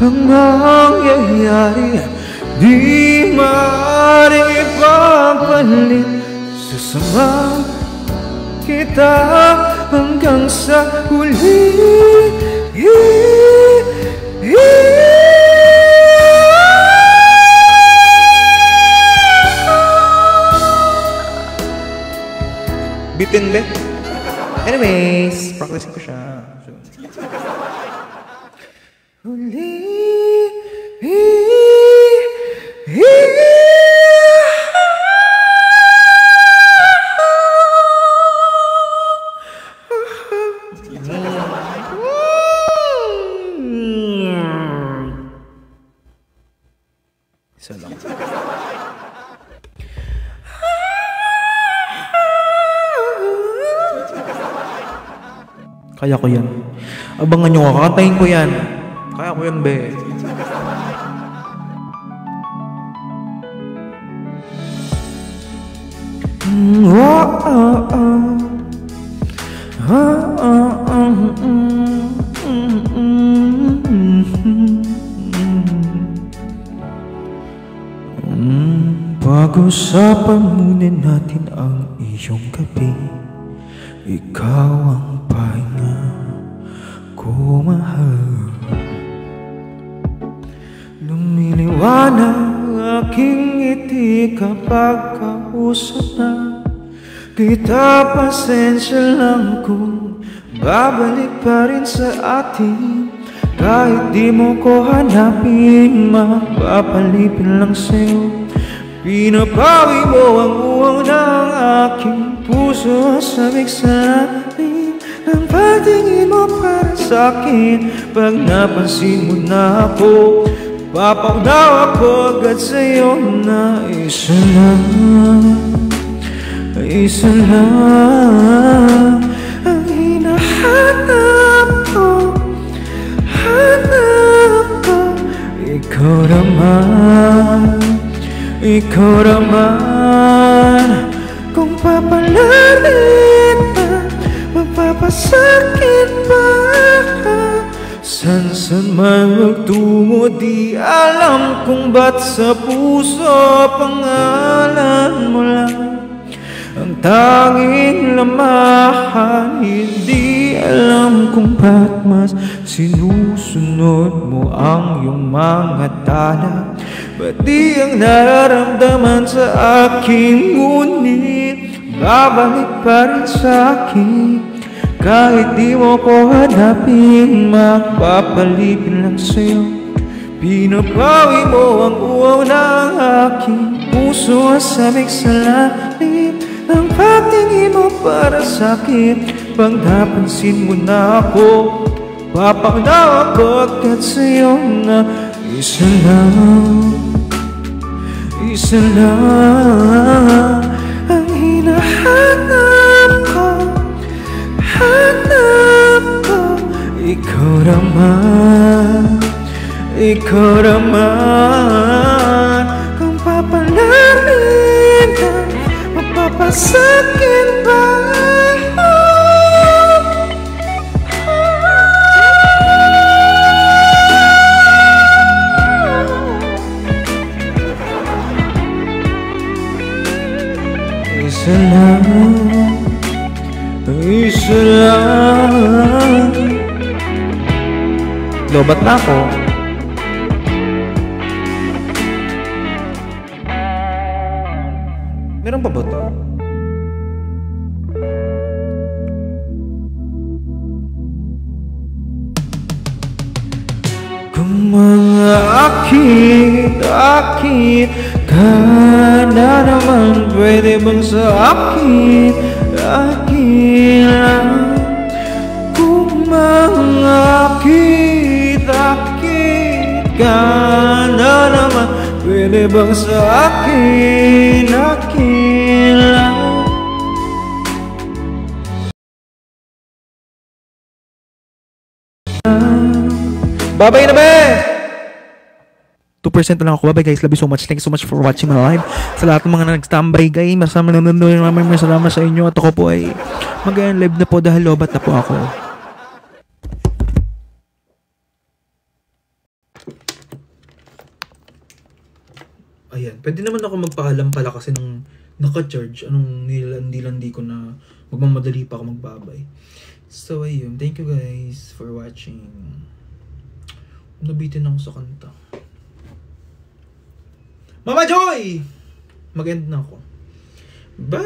Ang mangyayari, di maaaring ipagpalit. Sasama kita hanggang sa huli. Bitin be. Anyways, practicing ko siya. Huli. Isa lang. Kaya ko yan. Abangan nyo, kakatayin ko yan. Kaya ko yan, be. Pag-usapan muna natin ang iyong gabi. Ikaw ang pahinga ko, mahal. Lumiliwanag aking ngiti kapag kausap na kita. Pasensya lang kung babalik pa rin sa atin. Kahit di mo ko hanapin, mapapalipin lang sa'yo. Pinapawi mo ang uwang ng aking puso. Sabik sa atin ang patingin mo para sa'kin. Pag napansin mo na ako, papaunaw ako agad sa'yo na isa lang ang hinahanap ko. Ikaw naman, kung papalarin pa, magpapasakit pa ka. San man magtungo, di alam kung ba't sa puso pangalan mo lang ang tanging lamahan. Hindi alam kung ba't mas sinusunod mo ang iyong mga tala. Ba't di ang nararamdaman sa akin, ngunit babalik pa rin sa akin. Kahit di mo ko hanapin, magpapalipin lang sa'yo. Pinapawi mo ang uwaw ng aking puso. Sabik sa lalim ang pagtingin mo para sa'kin. Pag napansin mo na ako, papaunaw ako agad sa'yo na isa Isa lang ang hinahanap ko, hanap ko. Ikaw naman, ikaw naman. Kung papalarin ka, mapapasakin ba? Isa lang, isa lang. Lobat na ako. Meron pa ba ito? Kung mga akit ka na naman, pwede bang sa akin lang? Kung mga akit ka na naman, pwede bang sa akin lang? Babay na ba? 2% na lang ako. Bye guys. Love you so much. Thank you so much for watching my live. Sa lahat ng mga nag-standby guys, maraming salamat sa inyo. At ako po ay mag-live na po dahil lobat na po ako. Ayan, pwede naman ako magpaalam pala kasi nung naka-charge, anong nilandi ko na magmamadali pa ako magbabay. So ayun, thank you guys for watching. Nabitin ako sa kanta. Mama Joy! Mag-end na ako. Bye!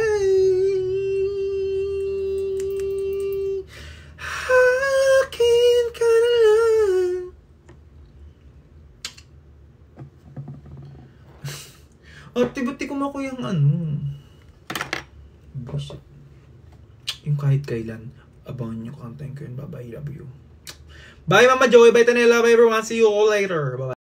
Akin ka na lang. Tiba-ti ko ako yung ano. Bullshit. Yung kahit kailan. Abangan nyo, kantayin ko yun. Bye-bye, love you. Bye Mama Joy, bye Tanela, bye everyone. See you all later. Bye-bye.